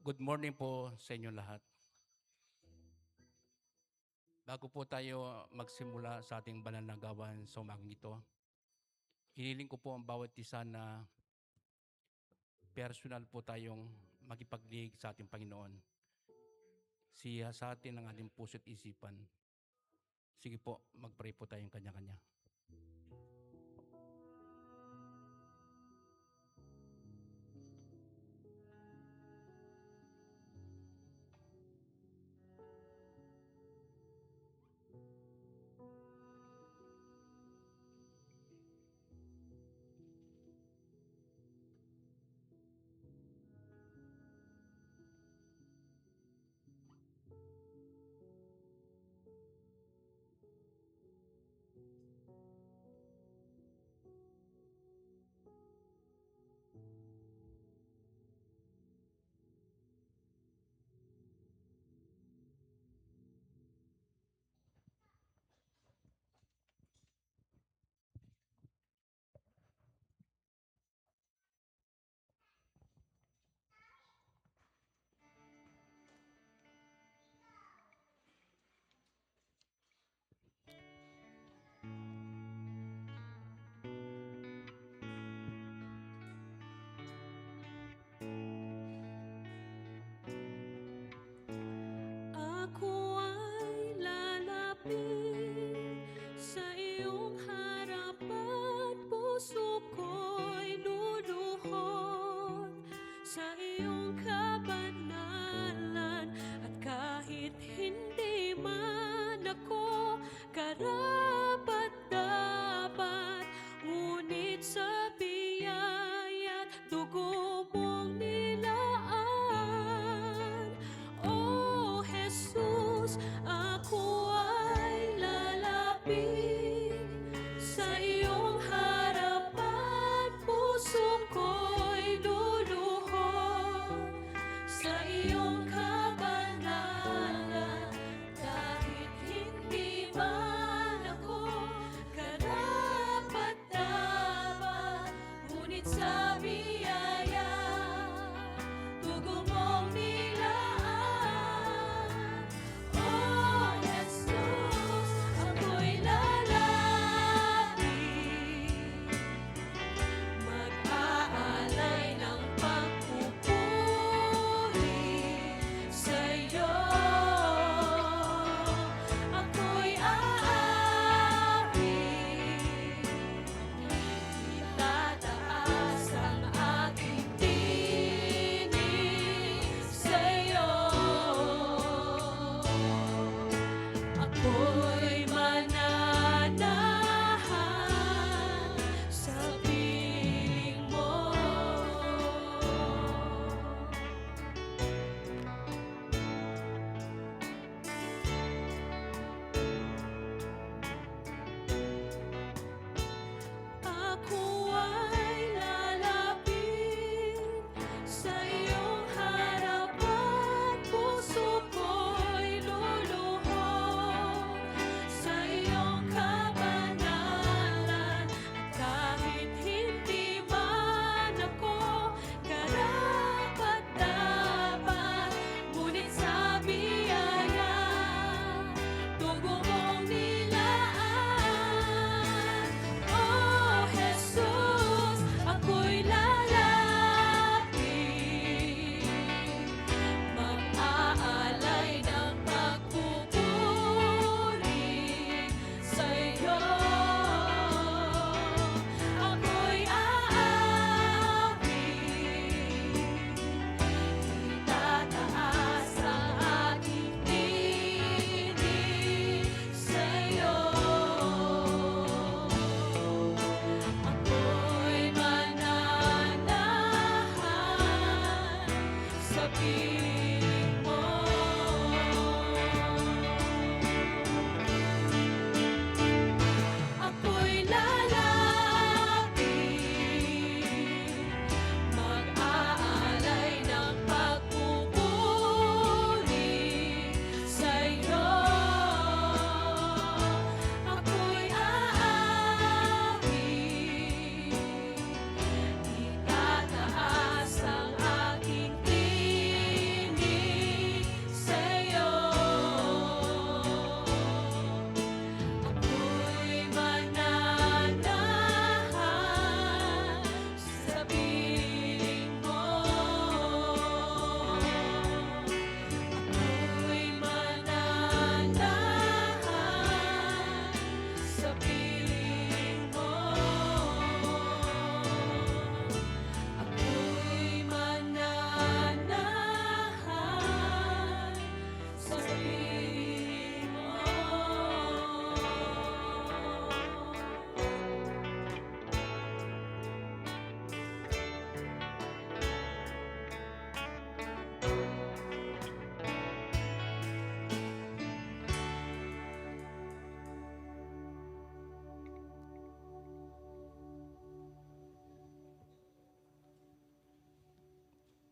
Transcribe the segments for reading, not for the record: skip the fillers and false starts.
Good morning po sa inyo lahat. Bago po tayo magsimula sa ating banal na gawain sa umagang ito, hinihiling ko po ang bawat isa na personal po tayong makipagdiig sa ating Panginoon. Siya sa atin ang ating puso't isipan. Sige po, mag-pray po tayong kanya-kanya.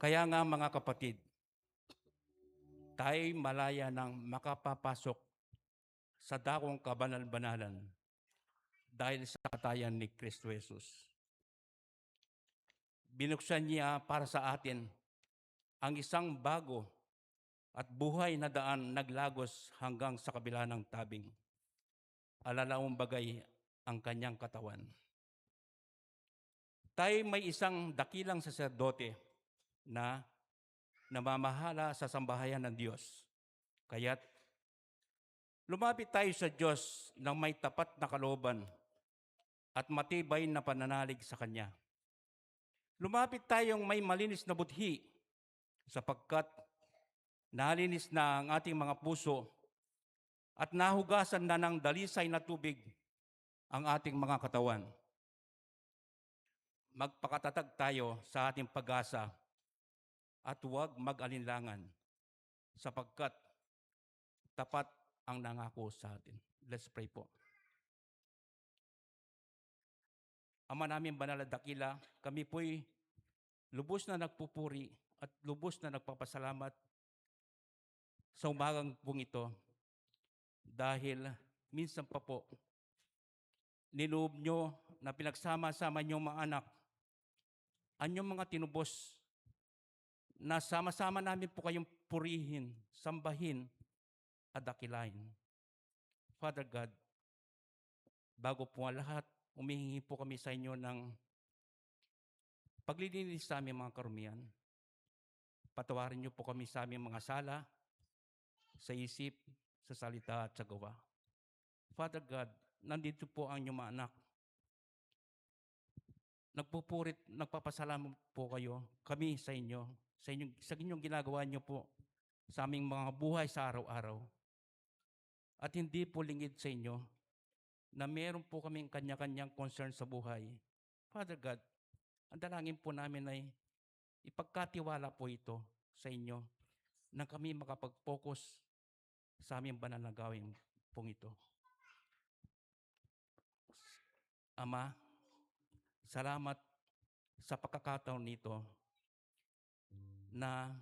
Kaya nga mga kapatid, tayo malaya ng makapapasok sa dakong kabanal-banalan dahil sa katayan ni Kristo Jesus. Binuksan niya para sa atin ang isang bago at buhay na daan naglagos hanggang sa kabila ng tabing. Alalaong bagay ang kanyang katawan. Tayo may isang dakilang saserdote na namamahala sa sambahayan ng Diyos. Kaya't lumapit tayo sa Diyos ng may tapat na kalooban at matibay na pananalig sa Kanya. Lumapit tayong may malinis na budhi sapagkat nalinis na ang ating mga puso at nahugasan na ng dalisay na tubig ang ating mga katawan. Magpakatatag tayo sa ating pag-asa at huwag mag-alinlangan sapagkat tapat ang nangako sa atin. Let's pray po. Ama namin banal at dakila, kami po'y lubos na nagpupuri at lubos na nagpapasalamat sa umagang pong ito dahil minsan pa po niloob nyo na pinagsama-sama nyo mga anak, anyong mga tinubos na sama-sama namin po kayong purihin, sambahin, at dakilain. Father God, bago po ang lahat, humihingi po kami sa inyo ng paglilinis sa aming mga karumian. Patawarin niyo po kami sa aming mga sala, sa isip, sa salita at sa gawa. Father God, nandito po ang inyong mga anak. Nagpupurit, nagpapasalamat po kayo, kami sa inyo, sa inyong ginagawa niyo po sa aming mga buhay sa araw-araw. At hindi po lingid sa inyo na meron po kaming kanya-kanyang concern sa buhay. Father God, ang dalangin po namin ay ipagkatiwala po ito sa inyo na kami makapag-focus sa aming banal na gawin pong ito. Ama, salamat sa pagkakataon nito na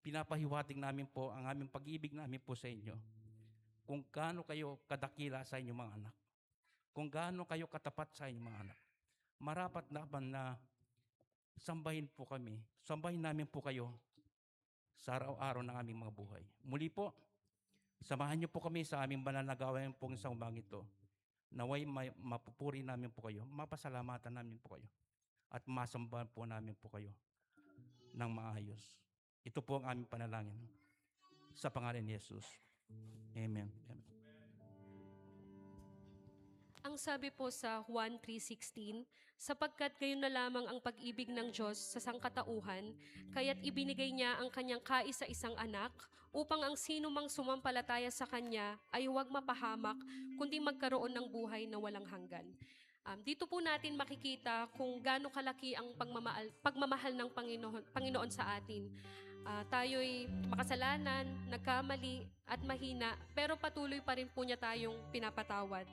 pinapahiwatig namin po ang aming pag-ibig namin po sa inyo. Kung gaano kayo kadakila sa inyong mga anak. Kung gaano kayo katapat sa inyong mga anak. Marapat naman na sambahin po kami. Sambahin namin po kayo sa araw-araw ng aming mga buhay. Muli po, samahan niyo po kami sa aming banal na gawain pong isang umagang ito. Naway mapupuri namin po kayo, mapasalamatan namin po kayo, at masambahan po namin po kayo ng maayos. Ito po ang aming panalangin. Sa pangalan ni Jesus. Amen. Amen. Ang sabi po sa Juan 3:16, sapagkat gayon na lamang ang pag-ibig ng Diyos sa sangkatauhan, kaya't ibinigay niya ang kanyang kaisa-isang anak, upang ang sino mang sumampalataya sa kanya ay huwag mapahamak, kundi magkaroon ng buhay na walang hanggan. Dito po natin makikita kung gaano kalaki ang pagmamahal ng Panginoon sa atin. Tayo'y makasalanan, nagkamali at mahina, pero patuloy pa rin po niya tayong pinapatawad.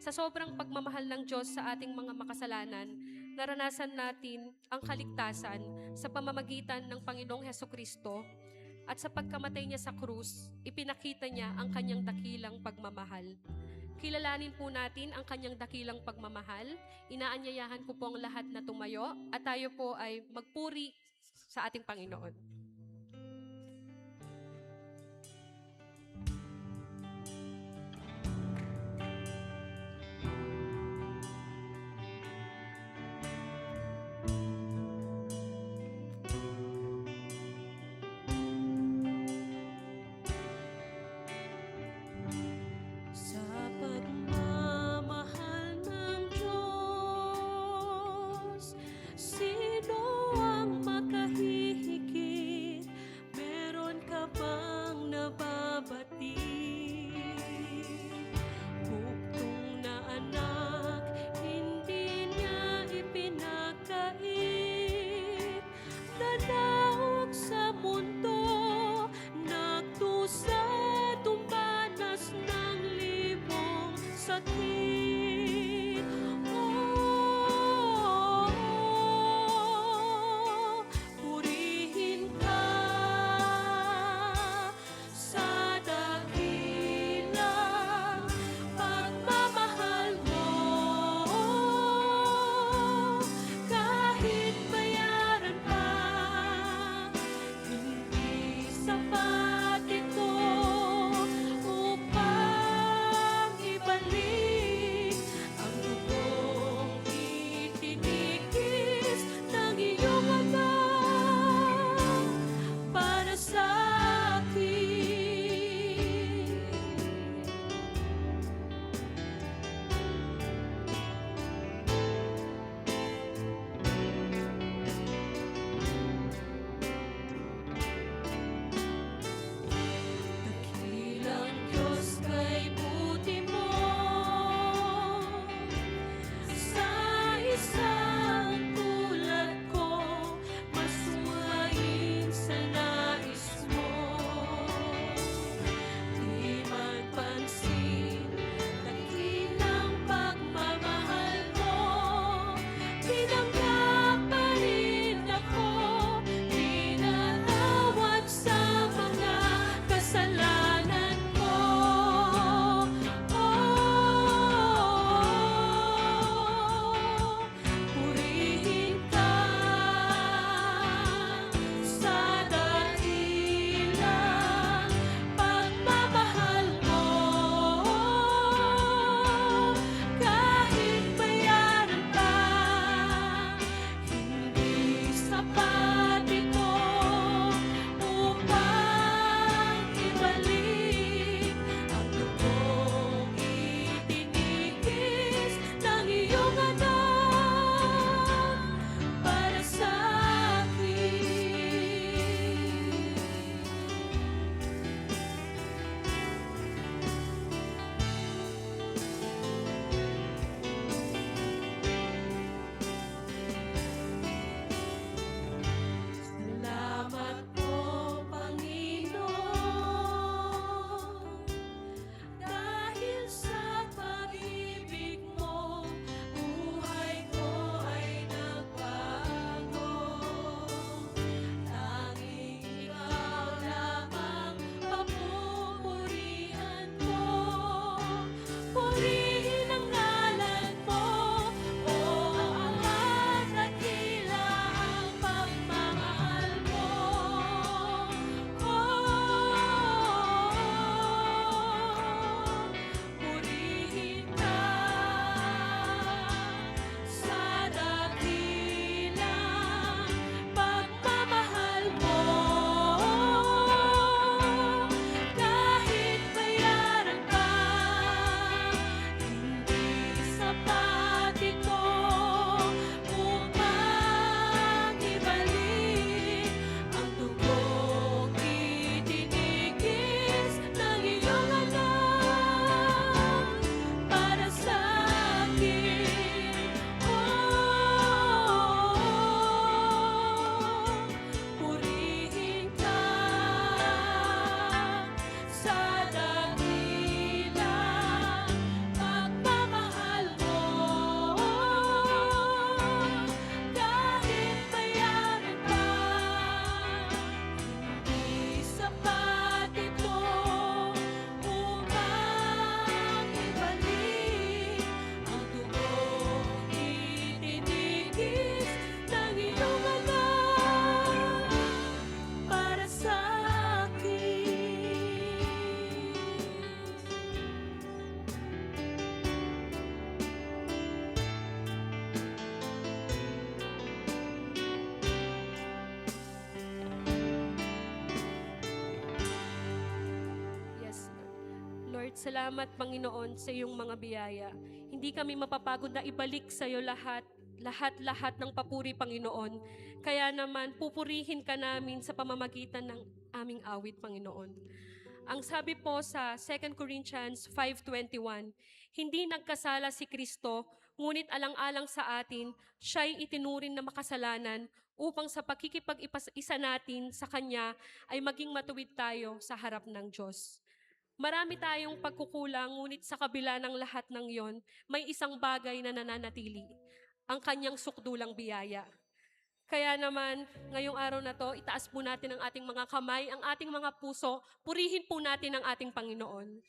Sa sobrang pagmamahal ng Diyos sa ating mga makasalanan, naranasan natin ang kaligtasan sa pamamagitan ng Panginoong Hesukristo, at sa pagkamatay niya sa krus, ipinakita niya ang kanyang dakilang pagmamahal. Kilalanin po natin ang kanyang dakilang pagmamahal. Inaanyayahan ko po ang lahat na tumayo at tayo po ay magpuri sa ating Panginoon. Sa pagmamahal ng Diyos, sino ang makahihigit? Meron ka bang nababati? Buktong na anak, hindi niya ipinagkait. Nanaog sa mundo, nagdusa, tumbanas ng libong sakit. Oh, purihin Lord. Salamat, Panginoon, sa iyong mga biyaya. Hindi kami mapapagod na ibalik sa iyo lahat ng papuri, Panginoon. Kaya naman, pupurihin ka namin sa pamamagitan ng aming awit, Panginoon. Ang sabi po sa 2 Corinthians 5:21, hindi nagkasala si Kristo, ngunit alang-alang sa atin, siya'y itinuring na makasalanan upang sa pakikipag-isa natin sa Kanya ay maging matuwid tayo sa harap ng Diyos. Marami tayong pagkukulang, ngunit sa kabila ng lahat ng yon, may isang bagay na nananatili, ang Kanyang sukdulang biyaya. Kaya naman, ngayong araw na to, itaas po natin ang ating mga kamay, ang ating mga puso, purihin po natin ang ating Panginoon.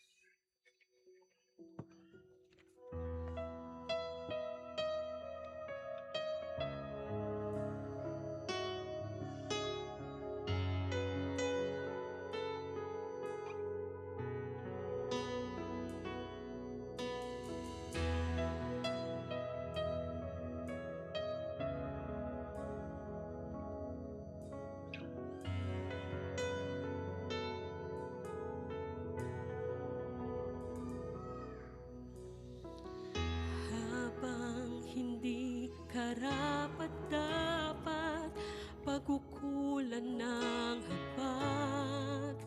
Habang hindi karapat-dapat, pagkukulan ng habag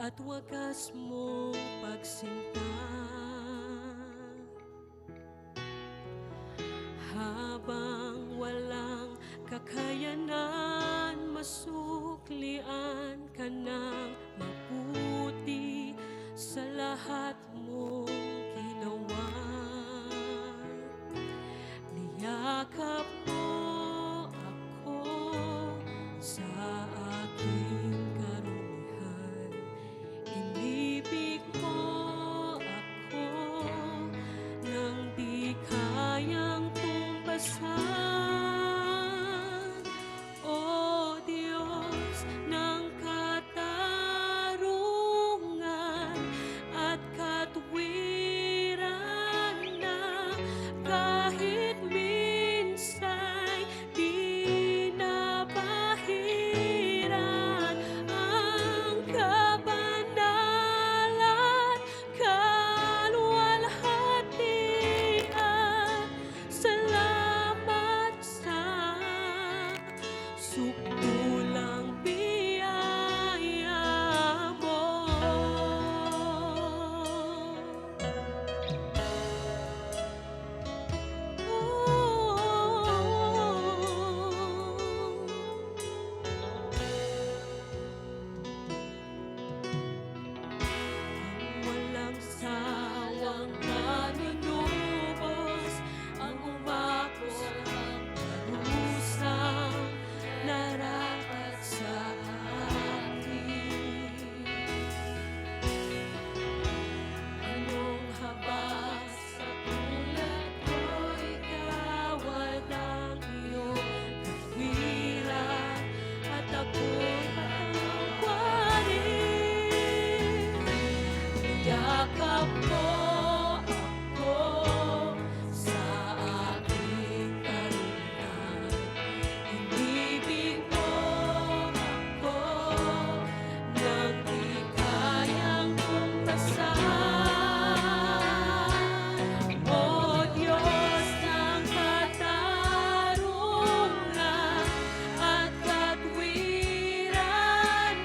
at wagas mong pagsinta. Habang walang kakayanan, masuklian ka ng mabuti sa lahat mong ginawa. Niyakap mo ako sa aking karumihan. Inibig mo ako nang di kayang tumbasan. O Diyos ng katarungan at katwiran na kahit minsa'y di napahiran ang kabanalan, kaluwalhatian. Salamat sa sukdulang biyaya mo. Walang sawang manunubos, ang umako ang parusang narapat sa akin. Anong habas sa tulad ko, ikaw ang iyong katwiran at ako'y patangwarin. Yakap mo ako sa aking karumihan. Inibig mo ako nang di kayang tumbasan. O Diyos ng katarungan at katwiran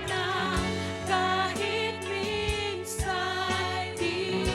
na kahit minsa'y di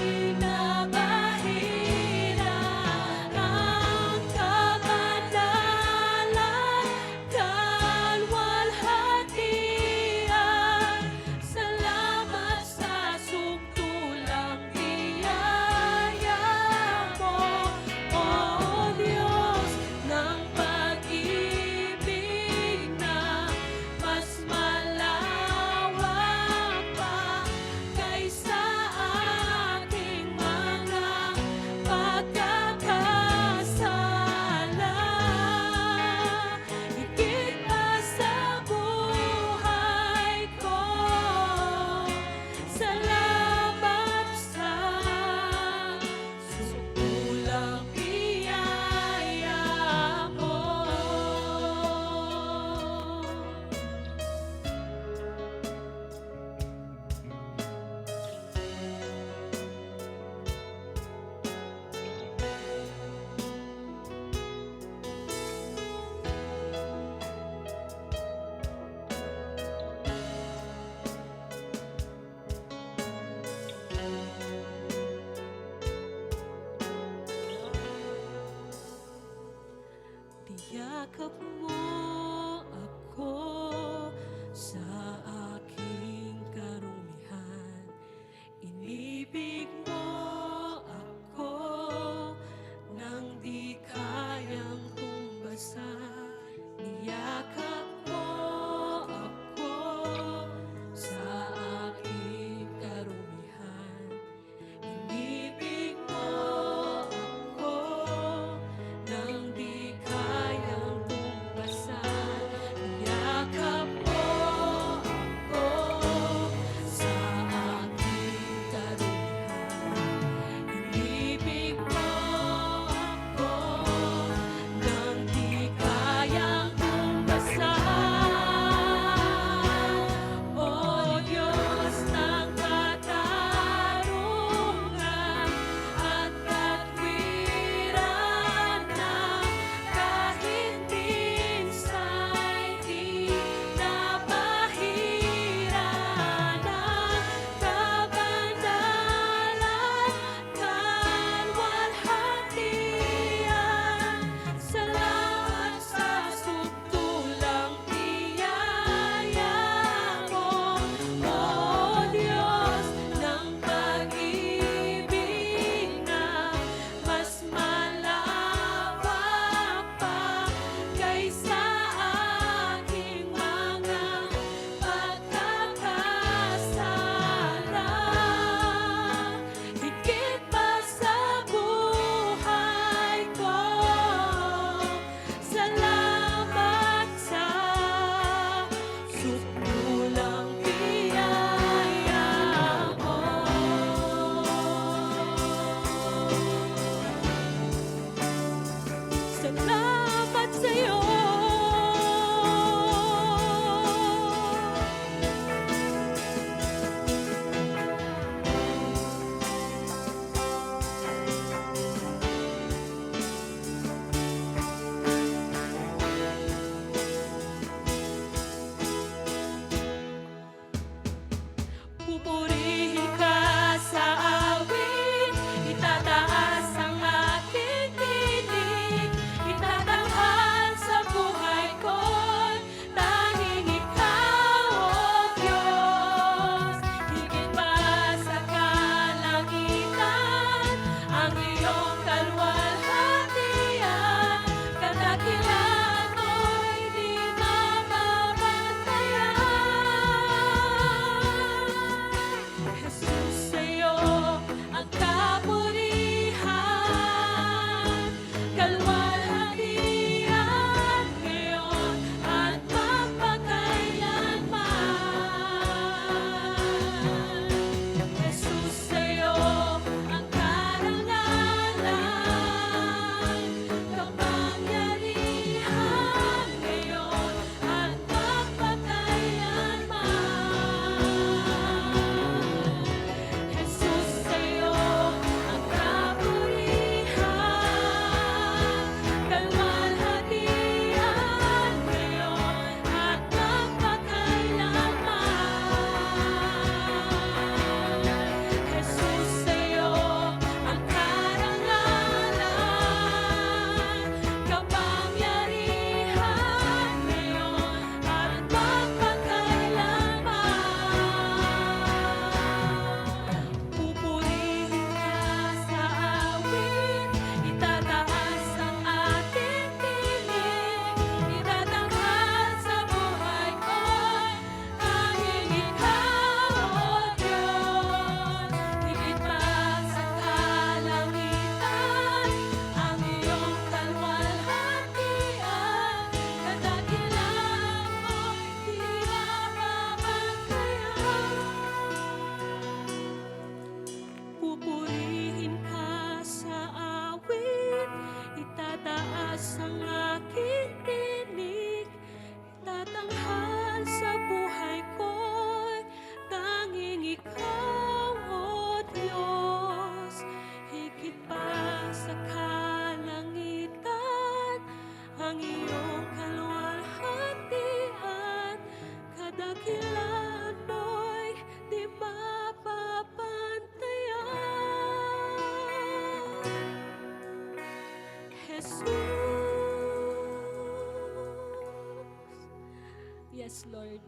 Jesus, Lord.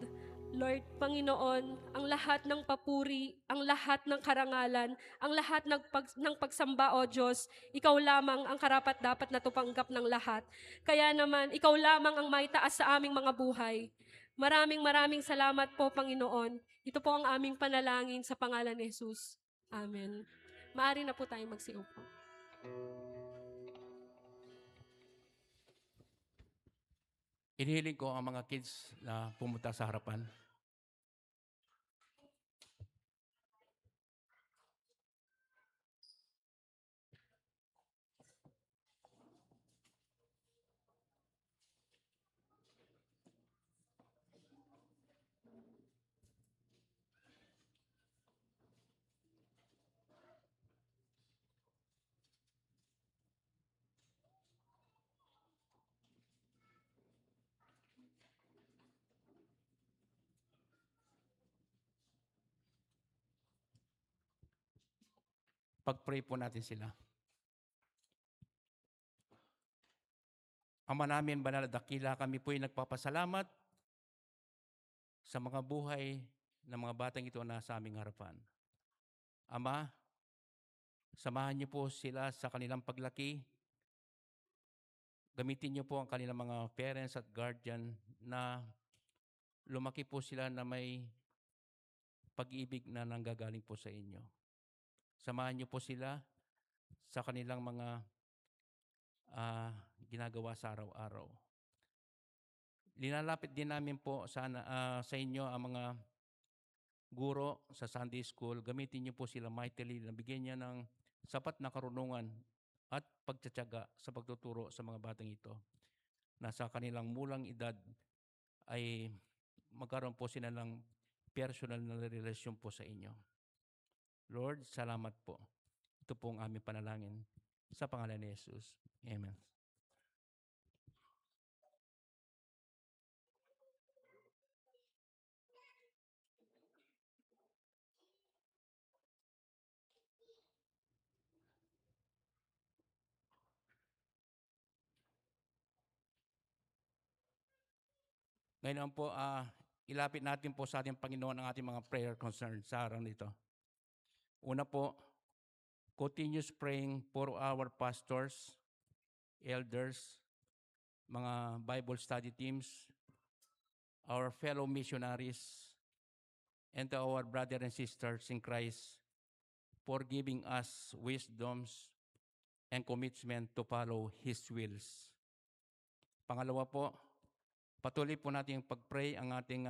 Lord, Panginoon, ang lahat ng papuri, ang lahat ng karangalan, ang lahat ng pagsamba, O Diyos, Ikaw lamang ang karapat-dapat na tupanggap ng lahat. Kaya naman, Ikaw lamang ang maitaas sa aming mga buhay. Maraming maraming salamat po, Panginoon. Ito po ang aming panalangin sa pangalan ni Jesus. Amen. Maari na po tayong magsiupo. Inihiling ko ang mga kids na pumunta sa harapan. Pag-pray po natin sila. Ama namin, banal at dakila, kami po'y nagpapasalamat sa mga buhay ng mga batang ito na sa aming harapan. Ama, samahan niyo po sila sa kanilang paglaki. Gamitin niyo po ang kanilang mga parents at guardian na lumaki po sila na may pag-ibig na nanggagaling po sa inyo. Samahan niyo po sila sa kanilang mga ginagawa sa araw-araw. Linalapit din namin po sa inyo ang mga guro sa Sunday School. Gamitin niyo po sila mightily, nabigyan niya ng sapat na karunungan at pagtsatsaga sa pagtuturo sa mga batang ito na sa kanilang mulang edad ay magkaroon po sila ng personal na relasyon po sa inyo. Lord, salamat po. Ito po ang aming panalangin sa pangalan ni Jesus. Amen. Ngayon po, ilapit natin po sa ating Panginoon ang ating mga prayer concerns sa araw nito. Una po, continuous praying for our pastors, elders, mga Bible study teams, our fellow missionaries, and to our brothers and sisters in Christ for giving us wisdoms and commitment to follow His wills. Pangalawa po, patuloy po natin pag-pray ang ating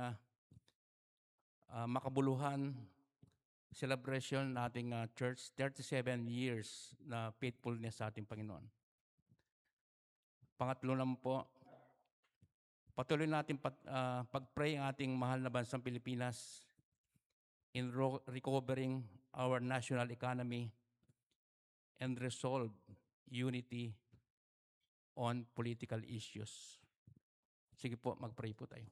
makabuluhan celebration ng ating church, 37 years na faithfulness sa ating Panginoon. Pangatlo naman po, patuloy natin pag-pray ang ating mahal na bansang Pilipinas in recovering our national economy and resolve unity on political issues. Sige po, mag-pray po tayo.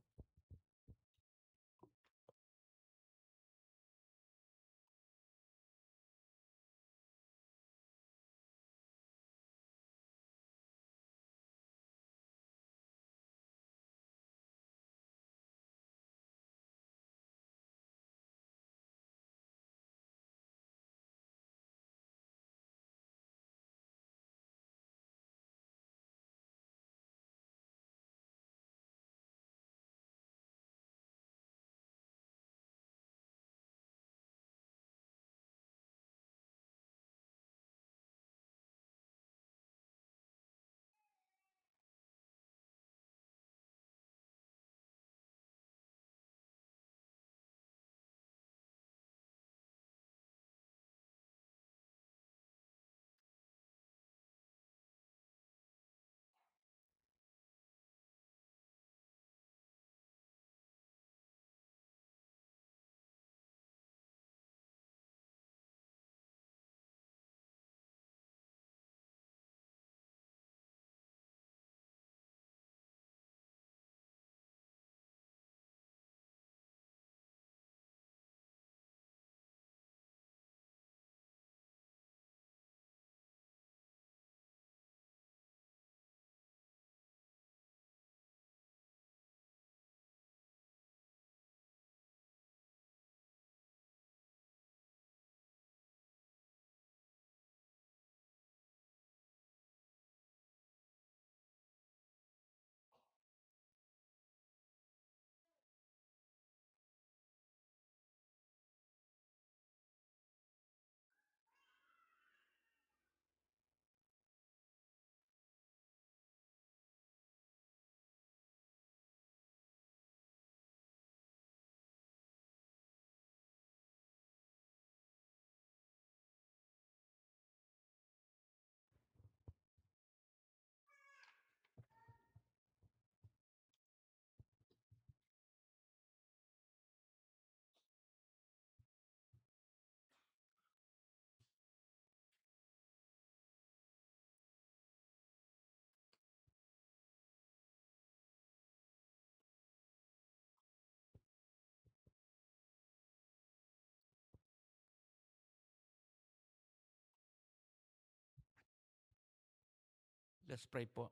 Let's pray po.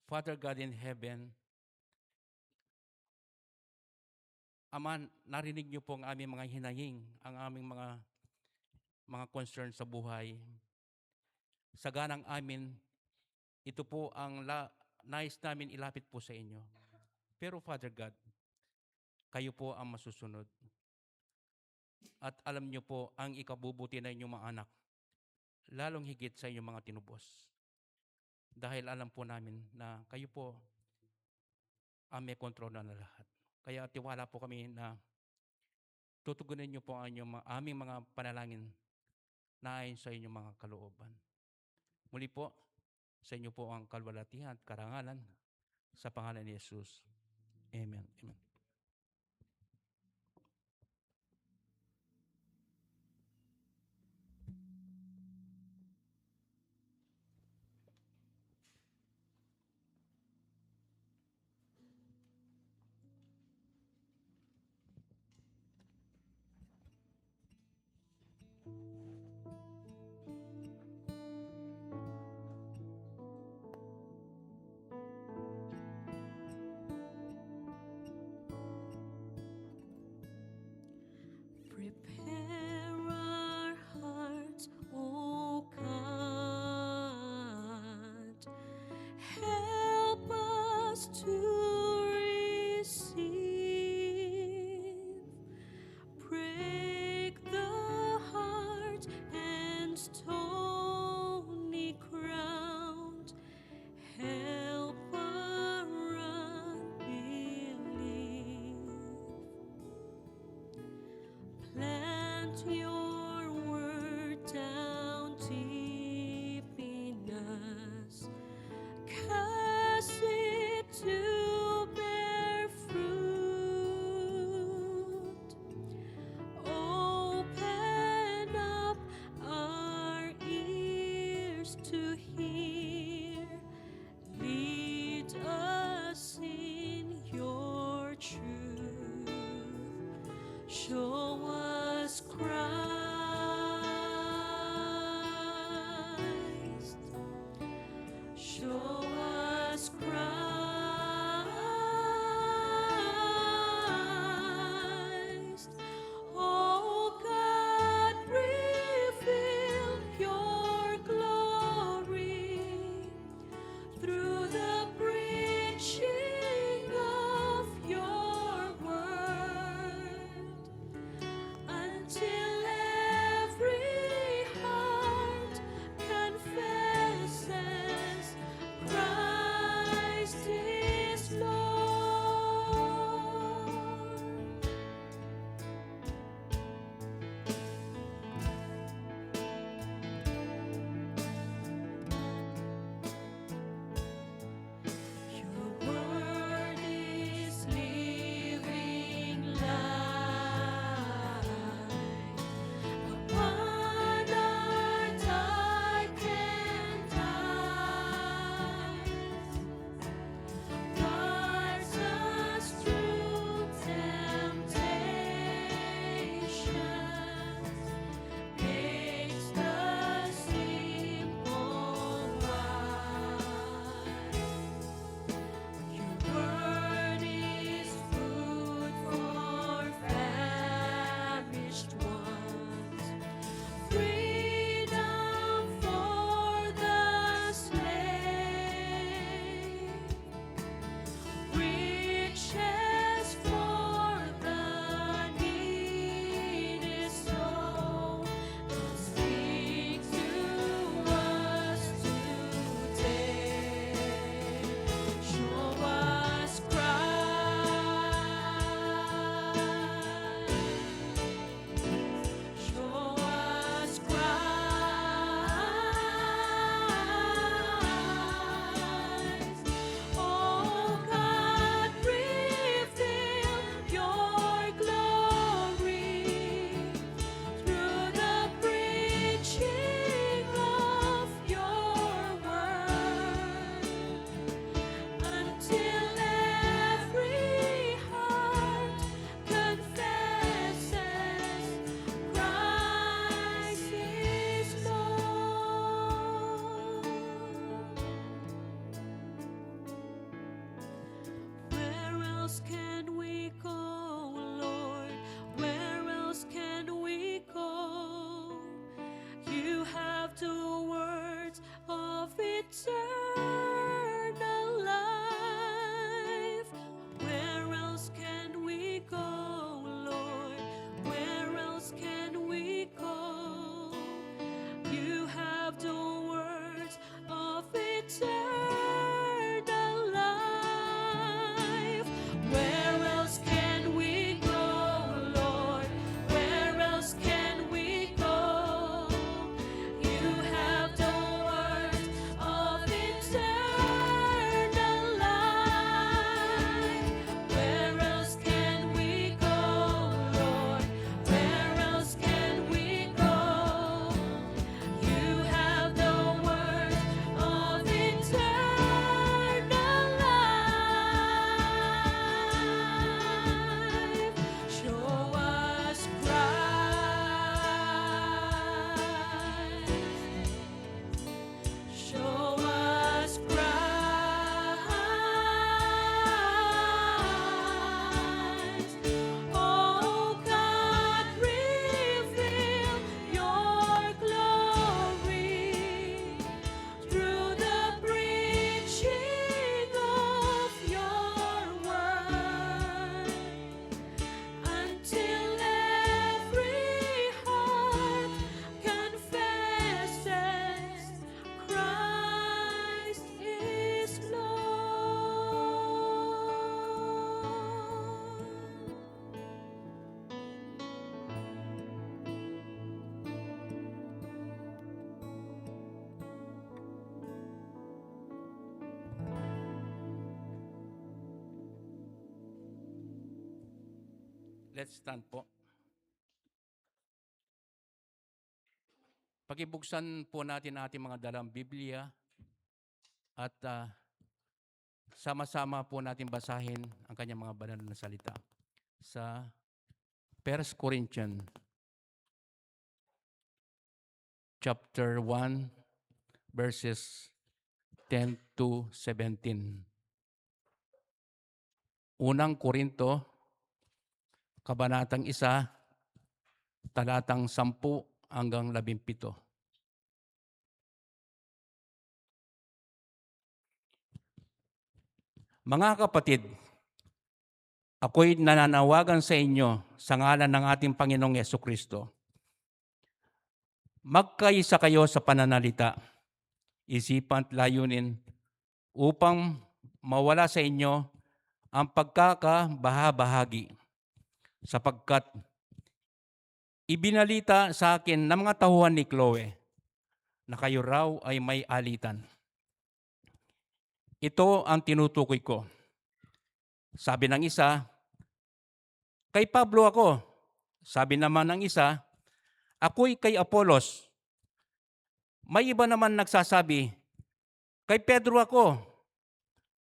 Father God in heaven, Ama, narinig niyo po ang aming mga hinahing, ang aming mga concern sa buhay. Sa ganang amin, ito po ang nais namin ilapit po sa inyo. Pero Father God, kayo po ang masusunod. At alam niyo po ang ikabubuti na inyong mga anak, lalong higit sa inyong mga tinubos. Dahil alam po namin na kayo po ang may kontrol na lahat. Kaya tiwala po kami na tutugunin niyo po ang aming mga panalangin na ayon sa inyong mga kalooban. Muli po, sa inyo po ang kalwalatihan at karangalan sa pangalan ni Jesus. Amen. Amen. Prepare our hearts, O God. Help us to receive. Break the heart and stony ground. Help our unbelief. Plant your word down deep in us. Cause it to bear fruit. Open up our ears to hear. Lead us in your truth. Show us Christ. Let's stand po. Pakibuksan po natin ating mga dalang Biblia at sama-sama po natin basahin ang kanyang mga banal na salita sa 1 Corinthians chapter 1 verses 10 to 17. Unang Korinto, kabanatang 1, talatang 10 hanggang 17. Mga kapatid, ako'y nananawagan sa inyo sa ngalan ng ating Panginoong Yesukristo. Magkaisa kayo sa pananalita, isipan at layunin upang mawala sa inyo ang pagkakabahabahagi, sapagkat ibinalita sa akin ng mga tauhan ni Chloe na kayo raw ay may alitan. Ito ang tinutukoy ko. Sabi ng isa, kay Pablo ako. Sabi naman ng isa, ako'y kay Apolos. May iba naman nagsasabi, kay Pedro ako.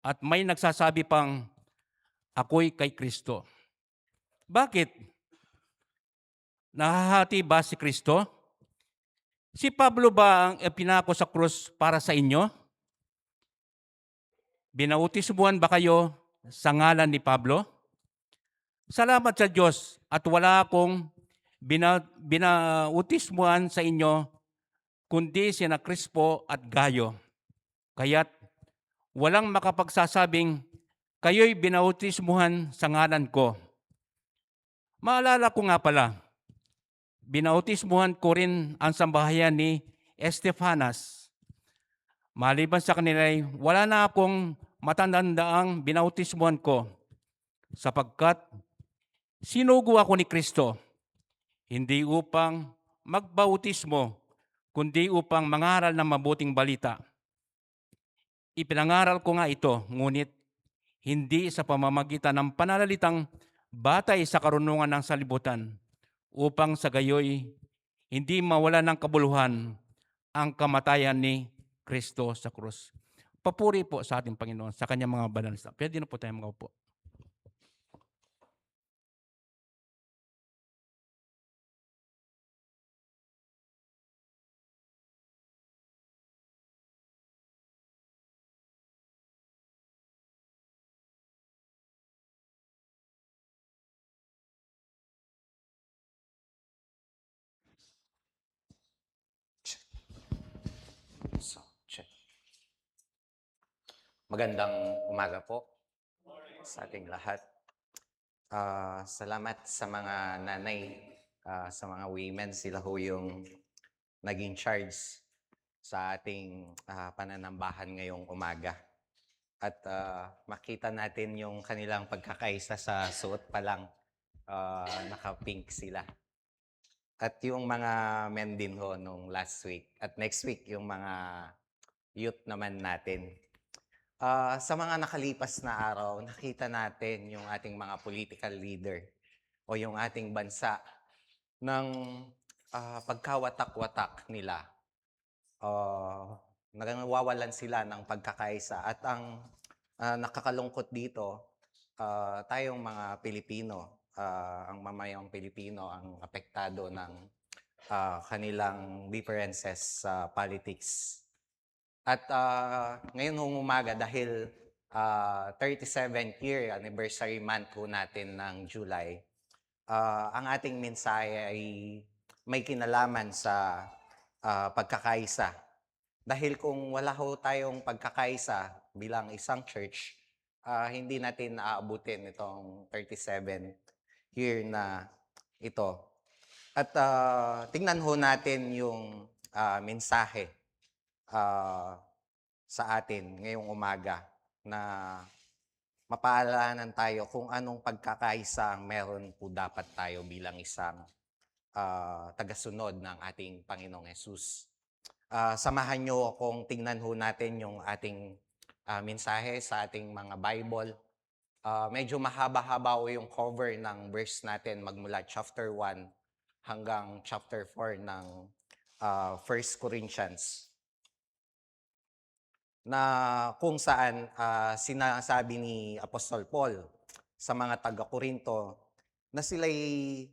At may nagsasabi pang, ako'y kay Kristo. Bakit? Nahahati ba si Kristo? Si Pablo ba ang ipinako sa krus para sa inyo? Binautismuhan ba kayo sa ngalan ni Pablo? Salamat sa Diyos at wala akong binautismuhan sa inyo kundi sina Crispo at Gayo. Kaya't walang makapagsasabing kayo'y binautismuhan sa ngalan ko. Maalala ko nga pala, binautismuhan ko rin ang sambahayan ni Estefanas. Maliban sa kanila, wala na akong matandandaang binautismuhan ko sapagkat sinugo ako ni Kristo, hindi upang magbautismo, kundi upang mangaral ng mabuting balita. Ipinangaral ko nga ito, ngunit hindi sa pamamagitan ng pananalitang batay sa karunungan ng salibutan, upang sa gayoy hindi mawala ng kabuluhan ang kamatayan ni Kristo sa krus. Papuri po sa ating Panginoon sa kanyang mga banal na salita. Pwede na po tayo makaupo. So, check. Magandang umaga po sa ating lahat. Salamat sa mga nanay, sa mga women. Sila ho yung naging charge sa ating pananambahan ngayong umaga. At makita natin yung kanilang pagkakaisa sa suot pa lang. Naka-pink sila. At yung mga men din ho nung last week. At next week, yung mga youth naman natin. Sa mga nakalipas na araw, nakita natin yung ating mga political leader o yung ating bansa ng pagkawatak-watak nila. Nawawalan sila ng pagkakaisa. At ang nakakalungkot dito, tayong mga Pilipino, ang mamayang Pilipino ang apektado ng kanilang differences sa politics. At ngayon hong umaga, dahil 37th year anniversary month po natin ng July, ang ating mensahe ay may kinalaman sa pagkakaisa. Dahil kung wala ho tayong pagkakaisa bilang isang church, hindi natin aabutin itong 37th year na ito. At tingnan ho natin yung mensahe sa atin ngayong umaga na mapaalanan tayo kung anong pagkakaisa ang meron po dapat tayo bilang isang tagasunod ng ating Panginoong Hesus. Samahan nyo akong tingnan ho natin yung ating mensahe sa ating mga Bible medyo mahaba-haba yung cover ng verse natin magmula chapter 1 hanggang chapter 4 ng 1 Corinthians. Na kung saan sinasabi ni Apostol Paul sa mga taga-Korinto na sila'y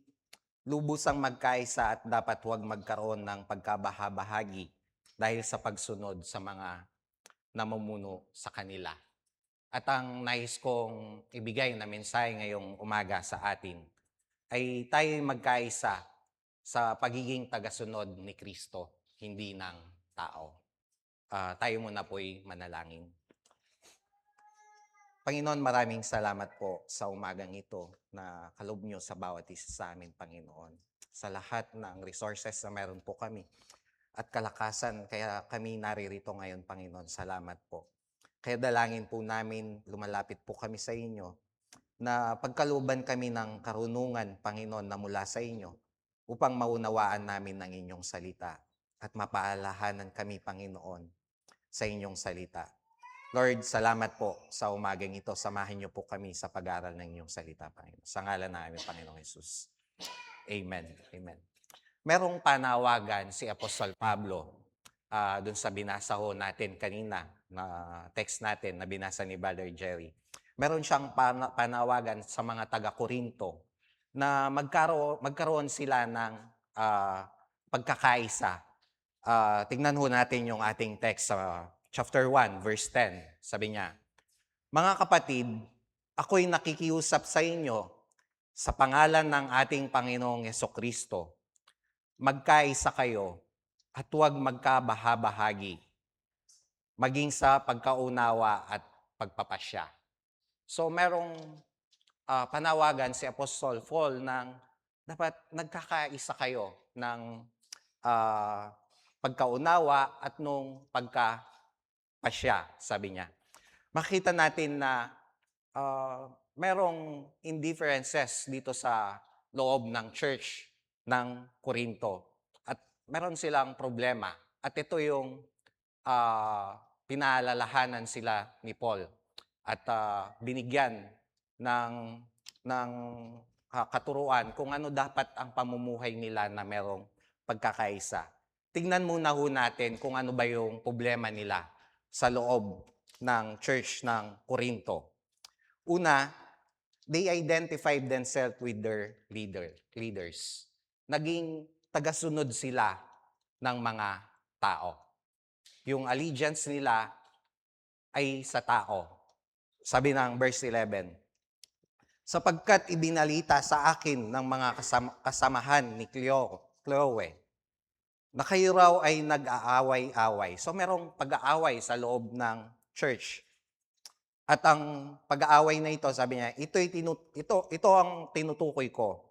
lubusang magkaisa at dapat huwag magkaroon ng pagkabahabahagi dahil sa pagsunod sa mga namumuno sa kanila. At ang nais kong ibigay na mensahe ngayong umaga sa atin ay tayo magkaisa sa pagiging tagasunod ni Kristo, hindi ng tao. Tayo muna po'y manalangin. Panginoon, maraming salamat po sa umagang ito na kalob nyo sa bawat isa sa amin, Panginoon. Sa lahat ng resources na meron po kami at kalakasan, kaya kami naririto ngayon, Panginoon. Salamat po. Kaya dalangin po namin, lumalapit po kami sa inyo, na pagkaluban kami ng karunungan, Panginoon, na mula sa inyo, upang maunawaan namin ng inyong salita at mapaalahanan kami, Panginoon, sa inyong salita. Lord, salamat po sa umagang ito. Samahin niyo po kami sa pag-aaral ng inyong salita, Panginoon. Sa ngalan namin, Panginoong Jesus. Amen. Amen. Merong panawagan si Apostol Pablo dun sa binasa ho natin kanina na text natin na binasa ni Brother Jerry. Meron siyang panawagan sa mga taga-Korinto na magkaroon sila ng pagkakaisa. Tingnan ho natin yung ating text sa chapter 1, verse 10. Sabi niya, "Mga kapatid, ako'y nakikiusap sa inyo sa pangalan ng ating Panginoong Hesukristo. Magkaisa kayo at huwag magkabahabahagi, maging sa pagkaunawa at pagpapasya." So merong panawagan si Apostol Paul ng dapat nagkakaisa kayo ng pagkaunawa at nung pagkapasya, sabi niya. Makita natin na merong indifferences dito sa loob ng church ng Korinto. At meron silang problema. At ito yung pinaalalahanan sila ni Paul. At binigyan ng katuruan kung ano dapat ang pamumuhay nila na merong pagkakaisa. Tingnan muna ho natin kung ano ba yung problema nila sa loob ng church ng Korinto. Una, they identified themselves with their leaders. Naging tagasunod sila ng mga tao. Yung allegiance nila ay sa tao. Sabi ng verse 11, "Sapagkat ibinalita sa akin ng mga kasamahan ni Chloe, na kayo raw ay nag-aaway-away." So merong pag-aaway sa loob ng church. At ang pag-aaway na ito, sabi niya, ito ang tinutukoy ko.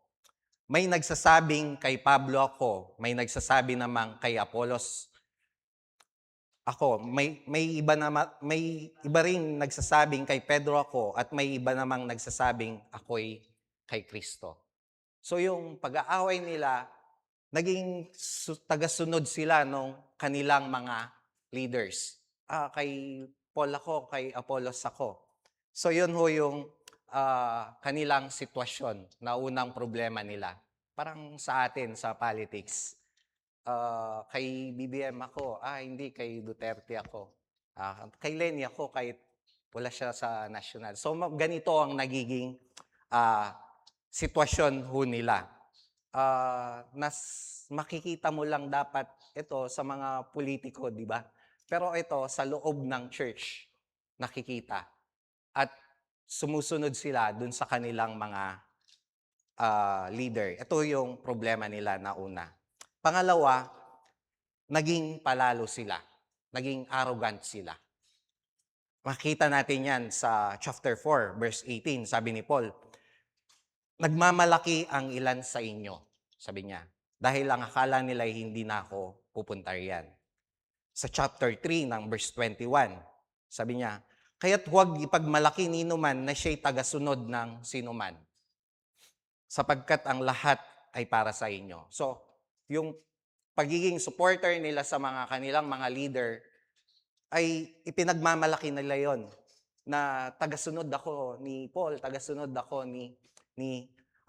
May nagsasabing kay Pablo ako, may nagsasabi namang kay Apollos ako, may iba rin nagsasabing kay Pedro ako, at may iba namang nagsasabing ako'y kay Kristo. So yung pag-aaway nila, naging tagasunod sila ng kanilang mga leaders. Kay Paul ako, kay Apollos ako. So yun ho yung kanilang sitwasyon na unang problema nila. Parang sa atin, sa politics. Kay BBM ako, hindi, kay Duterte ako. Kay Lenny ako, kahit wala siya sa national. So ganito ang nagiging sitwasyon ho nila. Makikita mo lang dapat ito sa mga politiko, di ba? Pero ito, sa loob ng church, nakikita. At sumusunod sila dun sa kanilang mga leader. Ito yung problema nila na una. Pangalawa, naging palalo sila. Naging arrogant sila. Makita natin yan sa chapter 4, verse 18. Sabi ni Paul, "Nagmamalaki ang ilan sa inyo," sabi niya, "dahil ang akala nila hindi na ako pupunta riyan." Sa chapter 3 ng verse 21, sabi niya, "Kaya't huwag ipagmalaki ninuman na siya'y tagasunod ng sinuman, sapagkat ang lahat ay para sa inyo." So, yung pagiging supporter nila sa mga kanilang mga leader ay ipinagmamalaki nila yon. na tagasunod ako ni Paul, tagasunod ako ni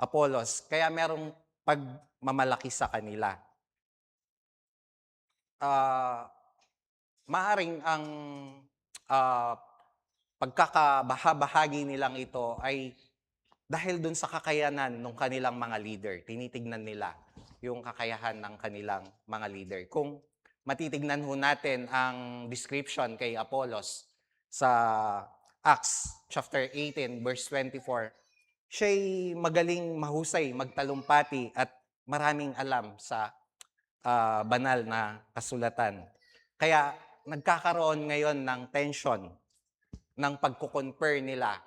Apollos. Kaya merong pagmamalaki sa kanila. Maaring ang ah, pagkakabahabahagi nilang ito ay dahil dun sa kakayanan ng kanilang mga leader. Tinitignan nila yung kakayahan ng kanilang mga leader. Kung matitignan ho natin ang description kay Apollos sa Acts chapter 18 verse 24, siya'y magaling mahusay, magtalumpati at maraming alam sa banal na kasulatan. Kaya nagkakaroon ngayon ng tension ng pagko-compare nila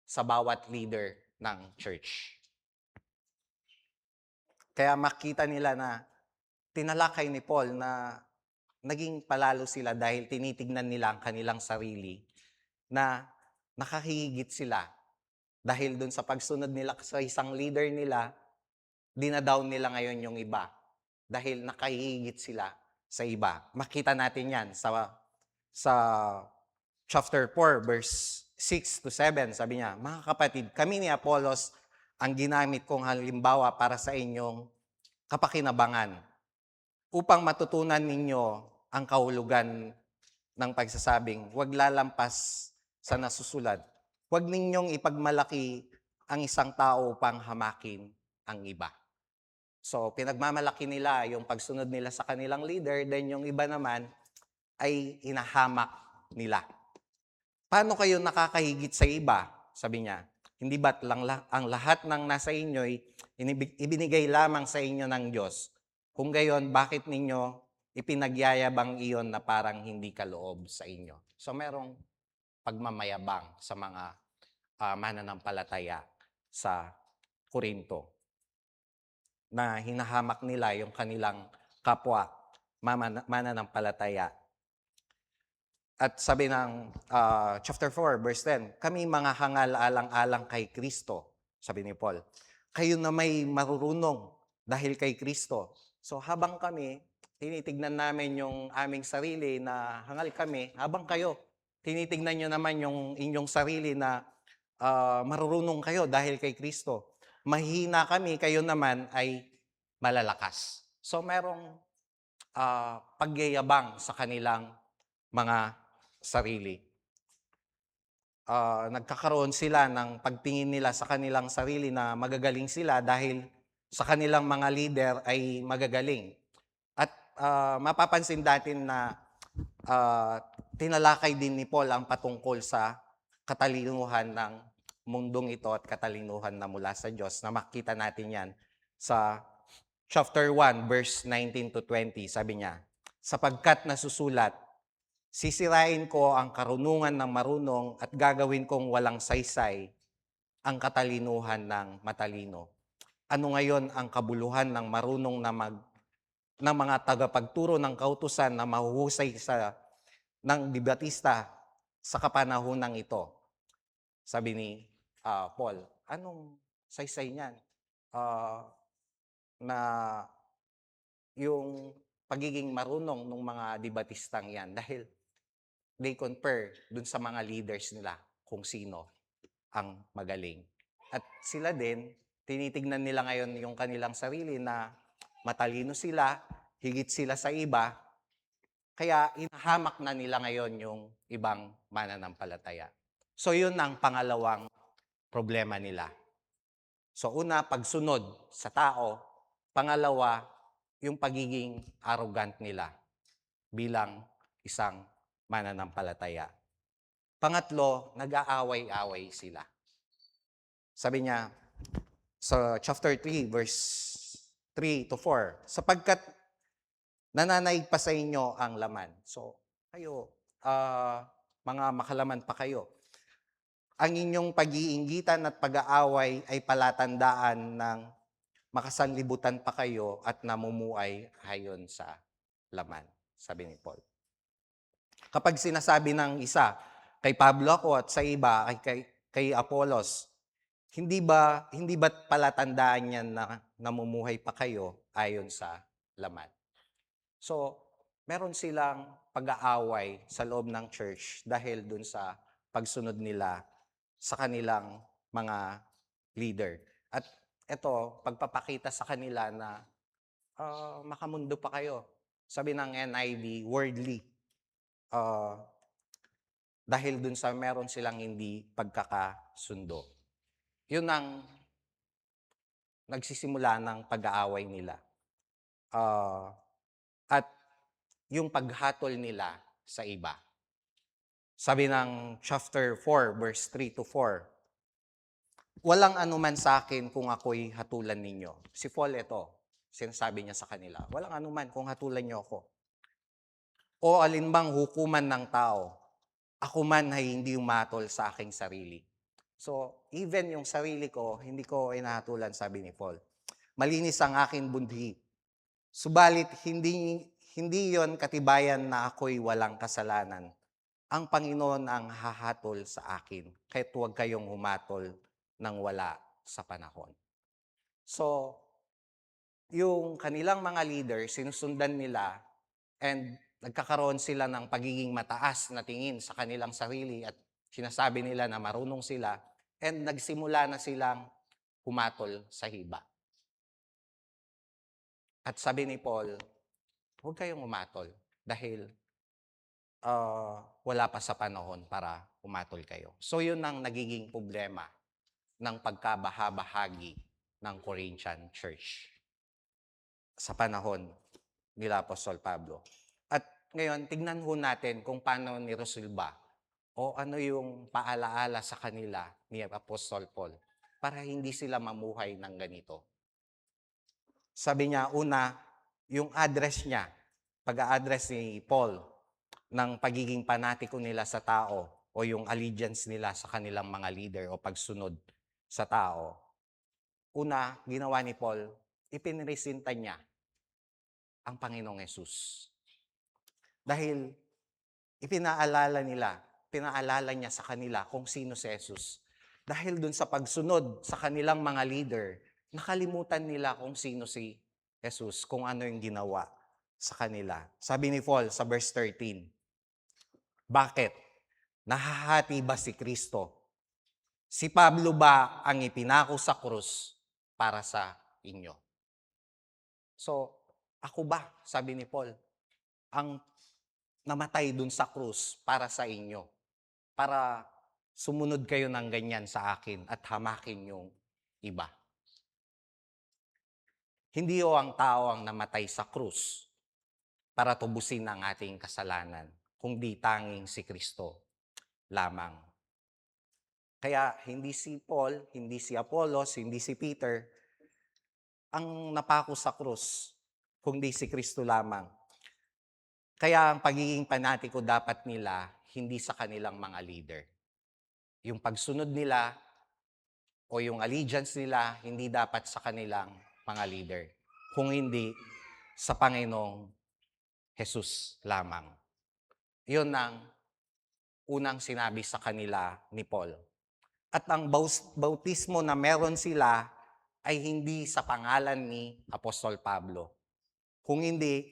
sa bawat leader ng church. Kaya makita nila na tinalakay ni Paul na naging palalo sila dahil tinitignan nila ang kanilang sarili na nakahihigit sila dahil dun sa pagsunod nila sa isang leader nila, dinadown nila ngayon yung iba dahil nakahihigit sila sa iba. Makita natin yan sa chapter 4, verse 6 to 7. Sabi niya, mga kapatid, kami ni Apollos ang ginamit kong halimbawa para sa inyong kapakinabangan upang matutunan ninyo ang kahulugan ng pagsasabing, huwag lalampas sa nasusulat. Huwag ninyong ipagmalaki ang isang tao upang hamakin ang iba. So, pinagmamalaki nila yung pagsunod nila sa kanilang leader, then yung iba naman ay hinahamak nila. Paano kayo nakakahigit sa iba? Sabi niya, hindi ba't ang lahat ng nasa inyo'y ibinigay lamang sa inyo ng Diyos? Kung gayon, bakit ninyo ipinagyayabang iyon na parang hindi kaloob sa inyo? So, merong pagmamayabang sa mga mananampalataya sa Korinto na hinahamak nila yung kanilang kapwa mananampalataya. At sabi ng chapter 4, verse 10, kami mga hangal alang-alang kay Kristo, sabi ni Paul. Kayo na may marurunong dahil kay Kristo. So habang kami, tinitignan namin yung aming sarili na hangal kami, habang kayo, tinitignan nyo naman yung inyong sarili na marurunong kayo dahil kay Kristo. Mahina kami, kayo naman ay malalakas. So merong pagyayabang sa kanilang mga sarili. Nagkakaroon sila ng pagtingin nila sa kanilang sarili na magagaling sila dahil sa kanilang mga leader ay magagaling. At mapapansin natin na tinalakay din ni Paul ang patungkol sa katalinuhan ng mundong ito at katalinuhan na mula sa Diyos, na makita natin yan sa chapter 1, verse 19 to 20. Sabi niya, sapagkat nasusulat, sisirain ko ang karunungan ng marunong at gagawin kong walang saysay ang katalinuhan ng matalino. Ano ngayon ang kabuluhan ng marunong ng mga tagapagturo ng kautusan na mahuhusay ng debatista sa kapanahonang ito? Sabi ni Paul, anong saysay niyan? Na yung pagiging marunong ng mga debatistang yan dahil they compare dun sa mga leaders nila kung sino ang magaling. At sila din, tinitignan nila ngayon yung kanilang sarili na matalino sila, higit sila sa iba, kaya inahamak na nila ngayon yung ibang mananampalataya. So yun ang pangalawang problema nila. So una, pagsunod sa tao. Pangalawa, yung pagiging arrogant nila bilang isang mananampalataya. Pangatlo, nag-aaway-away sila. Sabi niya sa chapter 3, verse 3 to 4, sapagkat nananaig pa sa inyo ang laman. So, kayo, mga makalaman pa kayo. Ang inyong pag-iinggitan at pag-aaway ay palatandaan ng makasanlibutan pa kayo at namumuhay ayon sa laman, sabi ni Paul. Kapag sinasabi ng isa, kay Pablo ako at sa iba, kay Apollos, hindi ba palatandaan yan na namumuhay pa kayo ayon sa laman? So, meron silang pag-aaway sa loob ng church dahil dun sa pagsunod nila sa kanilang mga leader. At ito, pagpapakita sa kanila na makamundo pa kayo. Sabi ng NIV, worldly. Dahil dun sa meron silang hindi pagkakasundo. Yun ang nagsisimula ng pag-aaway nila. At yung paghatol nila sa iba. Sabi ng chapter 4, verse 3 to 4, walang anuman sa akin kung ako'y hatulan ninyo. Si Paul ito, sinasabi niya sa kanila, walang anuman kung hatulan niyo ako. O alinbang hukuman ng tao, ako man ay hindi umatol sa aking sarili. So, even yung sarili ko, hindi ko inahatulan, sabi ni Paul. Malinis ang aking bundi. Subalit, hindi yon katibayan na ako'y walang kasalanan. Ang Panginoon ang hahatol sa akin, kahit huwag kayong humatol nang wala sa panahon. So, yung kanilang mga leader, sinusundan nila and nagkakaroon sila ng pagiging mataas na tingin sa kanilang sarili at sinasabi nila na marunong sila and nagsimula na silang humatol sa iba. At sabi ni Paul, huwag kayong humatol dahil wala pa sa panahon para humatol kayo. So yun ang nagiging problema ng pagkabahabahagi ng Corinthian Church sa panahon nila Apostol Pablo. At ngayon, tignan ho natin kung paano niresolba o ano yung paalaala sa kanila ni Apostol Paul para hindi sila mamuhay ng ganito. Sabi niya, una, yung address niya, pag-a-address ni Paul ng pagiging panatiko nila sa tao o yung allegiance nila sa kanilang mga leader o pagsunod sa tao. Una, ginawa ni Paul, ipinresinta niya ang Panginoong Hesus. Dahil pinaalala niya sa kanila kung sino si Jesus. Dahil dun sa pagsunod sa kanilang mga leader, nakalimutan nila kung sino si Jesus, kung ano yung ginawa sa kanila. Sabi ni Paul sa verse 13, bakit? Nahahati ba si Kristo? Si Pablo ba ang ipinako sa krus para sa inyo? So, ako ba, sabi ni Paul, ang namatay dun sa krus para sa inyo? Para sumunod kayo ng ganyan sa akin at hamakin yung iba. Hindi o ang tao ang namatay sa krus para tubusin ang ating kasalanan, kundi tanging si Kristo lamang. Kaya hindi si Paul, hindi si Apollos, hindi si Peter ang napako sa krus, kundi si Kristo lamang. Kaya ang pagiging panatiko dapat nila hindi sa kanilang mga leader. Yung pagsunod nila o yung allegiance nila hindi dapat sa kanilang mga leader, kung hindi sa Panginoong Jesus lamang. Yun ang unang sinabi sa kanila ni Paul. At ang bautismo na meron sila ay hindi sa pangalan ni Apostol Pablo, kung hindi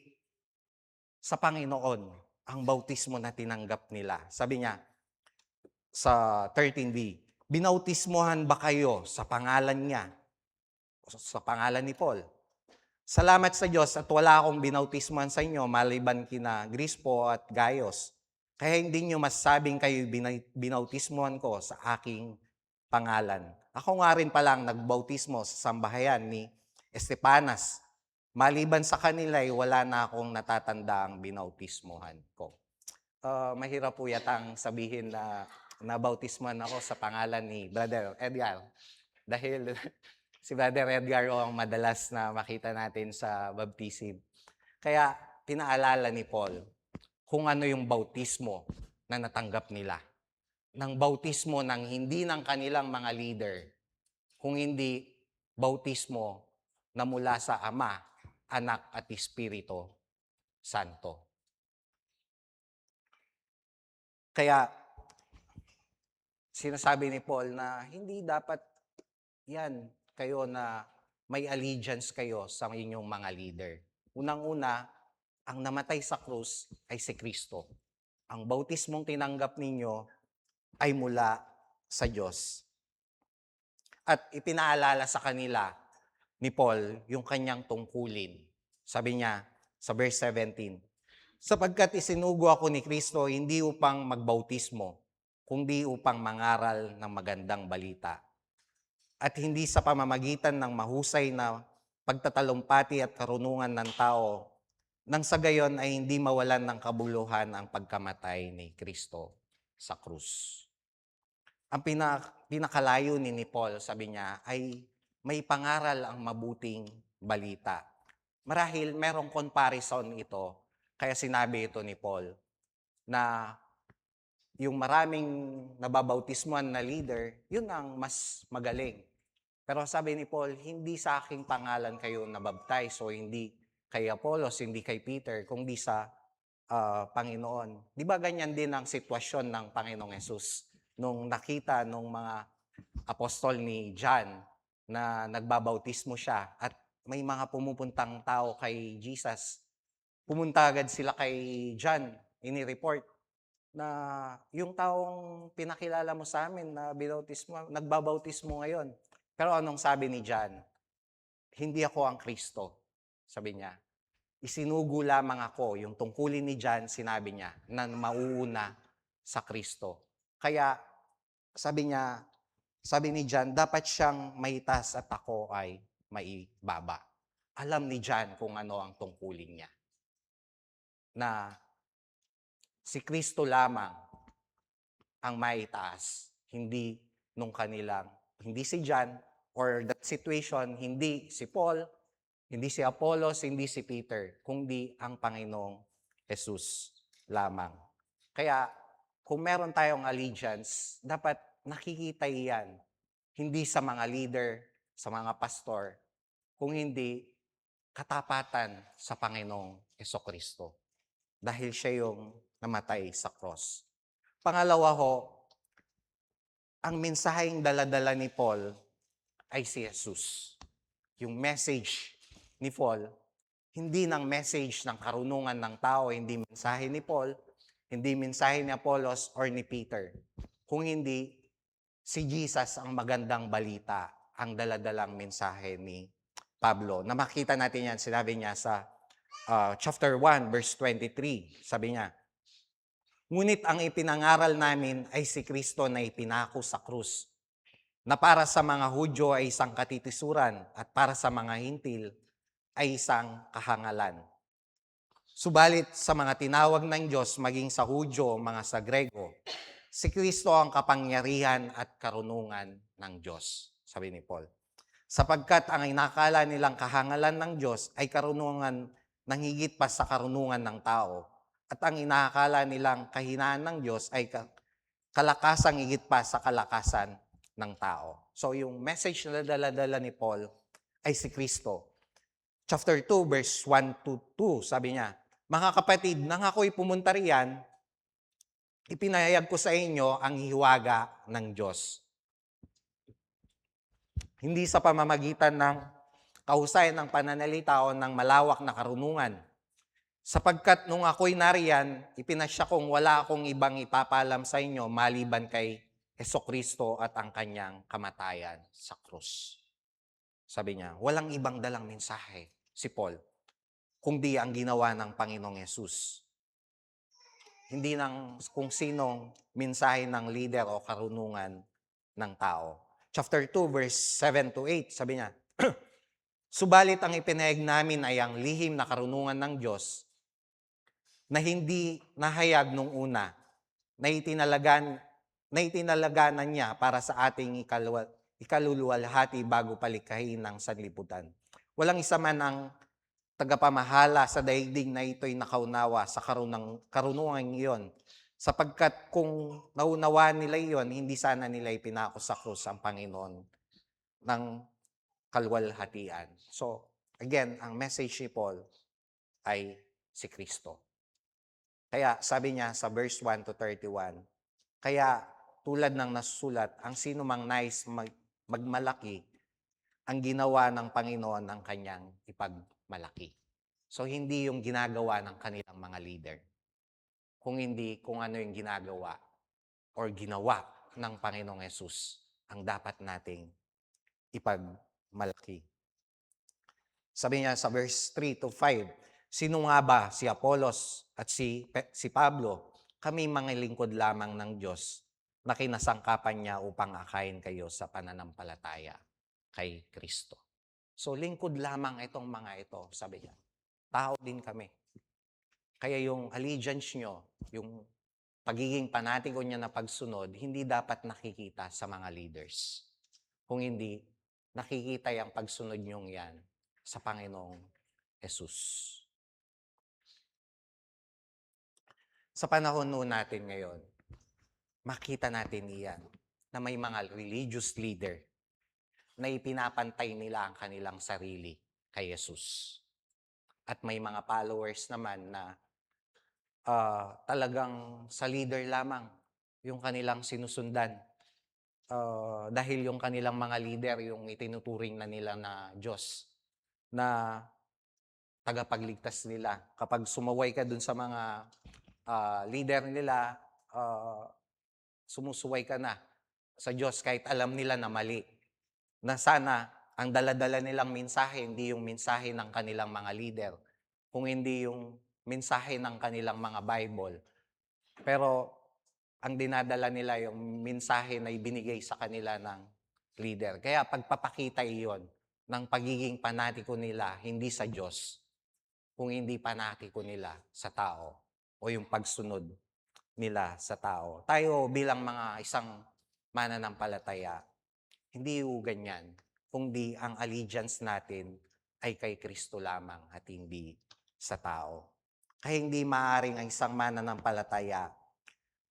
sa Panginoon ang bautismo na tinanggap nila. Sabi niya sa 13b, binautismohan ba kayo sa pangalan niya? Sa pangalan ni Paul. Salamat sa Diyos at wala akong binautismohan sa inyo maliban kina Grispo at Gaius. Kaya hindi nyo masasabing kayo binautismohan ko sa aking pangalan. Ako nga rin palang nagbautismo sa sambahayan ni Estepanas. Maliban sa kanila, wala na akong natatanda ang binautismohan ko. Mahirap po yatang sabihin na nabautismohan ako sa pangalan ni Brother Edgar. Dahil si Brother Edgar o ang madalas na makita natin sa baptism. Kaya pinaalala ni Paul kung ano yung bautismo na natanggap nila. Ng bautismo ng hindi ng kanilang mga leader, kung hindi bautismo na mula sa Ama, Anak at Espiritu Santo. Kaya sinasabi ni Paul na hindi dapat yan kayo na may allegiance kayo sa inyong mga leader. Unang-una, ang namatay sa krus ay si Kristo. Ang bautismong tinanggap ninyo ay mula sa Diyos. At ipinaalala sa kanila ni Paul yung kanyang tungkulin. Sabi niya sa verse 17, sapagkat isinugo ako ni Kristo hindi upang magbautismo, kundi upang mangaral ng magandang balita. At hindi sa pamamagitan ng mahusay na pagtatalumpati at karunungan ng tao, nang sa gayon ay hindi mawalan ng kabuluhan ang pagkamatay ni Kristo sa krus. Ang pinakalayo ni Paul, sabi niya, ay may pangaral ang mabuting balita. Marahil merong comparison ito, kaya sinabi ito ni Paul, na yung maraming nababautismuhan na leader, yun ang mas magaling. Pero sabi ni Paul, hindi sa aking pangalan kayo nabaptize, so hindi kay Apollos, hindi kay Peter, kundi sa Panginoon. Di ba ganyan din ang sitwasyon ng Panginoong Yesus nung nakita nung mga apostol ni John na nagbabautismo siya at may mga pumupuntang tao kay Jesus. Pumunta agad sila kay John, ini-report na yung taong pinakilala mo sa amin na nagbabautismo ngayon. Pero anong sabi ni John? Hindi ako ang Kristo, sabi niya. Isinugo lamang ako, yung tungkulin ni John, sinabi niya, na mauuna sa Kristo. Kaya, sabi ni John, dapat siyang maitas at ako ay maibaba. Alam ni John kung ano ang tungkulin niya. Na si Kristo lamang ang maitaas, hindi hindi si John, or that situation, hindi si Paul, hindi si Apollos, hindi si Peter, kundi ang Panginoong Jesus lamang. Kaya, kung meron tayong allegiance, dapat nakikita iyan, hindi sa mga leader, sa mga pastor, kung hindi katapatan sa Panginoong Hesukristo. Dahil siya yung namatay sa cross. Pangalawa ho, ang mensaheng daladala ni Paul ay si Jesus. Yung message ni Paul, hindi ng message ng karunungan ng tao, hindi mensahe ni Paul, hindi mensahe ni Apollos or ni Peter. Kung hindi, si Jesus ang magandang balita, ang daladalang mensahe ni Pablo. Na makita natin yan, sinabi niya sa chapter 1, verse 23. Sabi niya, ngunit ang ipinangaral namin ay si Kristo na ipinako sa krus, na para sa mga Hudyo ay isang katitisuran at para sa mga Hintil ay isang kahangalan. Subalit sa mga tinawag ng Diyos, maging sa Hudyo, mga sa Grego, si Kristo ang kapangyarihan at karunungan ng Diyos, sabi ni Paul. Sapagkat ang inakala nilang kahangalan ng Diyos ay karunungan ng higit pa sa karunungan ng tao, at ang inakala nilang kahinaan ng Diyos ay kalakasang higit pa sa kalakasan ng tao. So yung message na dala-dala ni Paul ay si Kristo. Chapter 2, verse 1 to 2, sabi niya, mga kapatid, nang ako'y pumunta riyan, ipinahayag ko sa inyo ang hiwaga ng Diyos. Hindi sa pamamagitan ng kahusayan ng pananalita o ng malawak na karunungan. Sapagkat nung ako'y nariyan, ipinasya kong wala akong ibang ipapalam sa inyo maliban kay Hesukristo at ang kanyang kamatayan sa krus. Sabi niya, walang ibang dalang mensahe si Paul, kundi ang ginawa ng Panginoong Yesus. Hindi kung sinong mensahe ng leader o karunungan ng tao. Chapter 2, verse 7 to 8, sabi niya, subalit ang ipinahayag namin ay ang lihim na karunungan ng Diyos na hindi nahayag nung una, na itinalaganan niya para sa ating ikaluluwalhati bago palikhain ng sanlibutan. Walang isa man ang tagapamahala sa daigdig na ito'y nakaunawa sa karunungan iyon, sapagkat kung naunawaan nila iyon, hindi sana nila ipinako sa krus ang Panginoon ng kalwalhatian. So, again, ang message ni Paul ay si Kristo. Kaya sabi niya sa verse 1 to 31, kaya tulad ng nasusulat, ang sino mang nais magmalaki, ang ginawa ng Panginoon ang kanyang ipagmalaki. So, hindi yung ginagawa ng kanilang mga leader. Kung hindi, kung ano yung ginagawa or ginawa ng Panginoong Yesus ang dapat nating ipagmalaki. Sabi niya sa verse 3 to 5, sino nga ba si Apolos at si Pablo? Kami mga lingkod lamang ng Diyos na kinasangkapan niya upang akayin kayo sa pananampalataya kay Kristo. So lingkod lamang itong mga ito, sabi niya. Tao din kami. Kaya yung allegiance nyo, yung pagiging panatiko niya na pagsunod, hindi dapat nakikita sa mga leaders. Kung hindi, nakikita yung pagsunod nyong yan sa Panginoong Jesus. Sa panahon noon natin ngayon, makita natin iyan na may mga religious leader na ipinapantay nila ang kanilang sarili kay Jesus. At may mga followers naman na talagang sa leader lamang yung kanilang sinusundan. Dahil yung kanilang mga leader, yung itinuturing na nila na Diyos, na tagapagligtas nila. Kapag sumaway ka dun sa mga leader nila, sumusuway ka na sa Diyos kahit alam nila na mali. Na sana ang daladala nilang mensahe, hindi yung mensahe ng kanilang mga leader, kung hindi yung mensahe ng kanilang mga Bible. Pero ang dinadala nila yung mensahe na ibinigay sa kanila ng leader. Kaya pagpapakita iyon ng pagiging panatiko nila, hindi sa Diyos, kung hindi panatiko nila sa tao o yung pagsunod nila sa tao. Tayo bilang mga isang mananampalataya, hindi yung ganyan, kundi ang allegiance natin ay kay Kristo lamang at hindi sa tao. Kaya hindi maaaring ang isang mananampalataya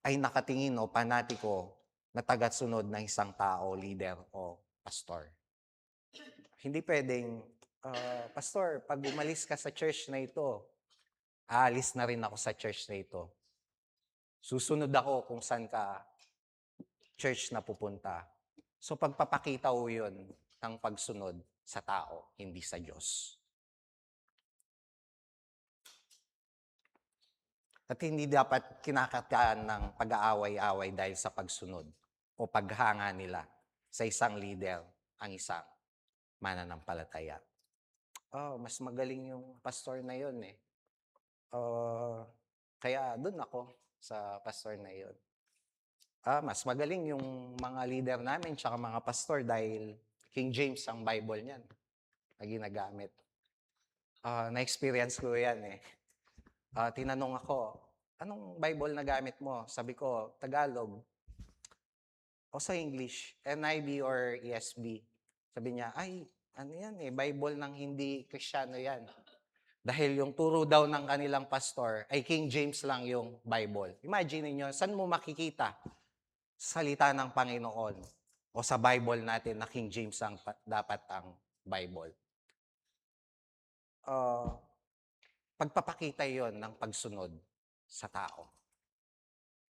ay nakatingin o panatiko na tagasunod ng isang tao, leader o pastor. Hindi pwedeng, Pastor, pag umalis ka sa church na ito, aalis na rin ako sa church na ito. Susunod ako kung saan ka church na pupunta. So pagpapakita ho yun ng pagsunod sa tao, hindi sa Diyos. At hindi dapat kinakataan ng pag-aaway-away dahil sa pagsunod o paghanga nila sa isang leader ang isang mananampalataya. Mas magaling yung pastor na yun eh. Kaya doon ako sa pastor na yun. Mas magaling yung mga leader namin tsaka mga pastor dahil King James ang Bible niyan na ginagamit. Na-experience ko yan eh. Tinanong ako, anong Bible na gamit mo? Sabi ko, Tagalog. O sa English, NIV or ESV? Sabi niya, ay, ano yan eh, Bible ng hindi Kristiyano yan. Dahil yung turo daw ng kanilang pastor ay King James lang yung Bible. Imagine niyo, saan mo makikita salita ng Panginoon o sa Bible natin na King James ang dapat ang Bible? Pagpapakita yon ng pagsunod sa tao.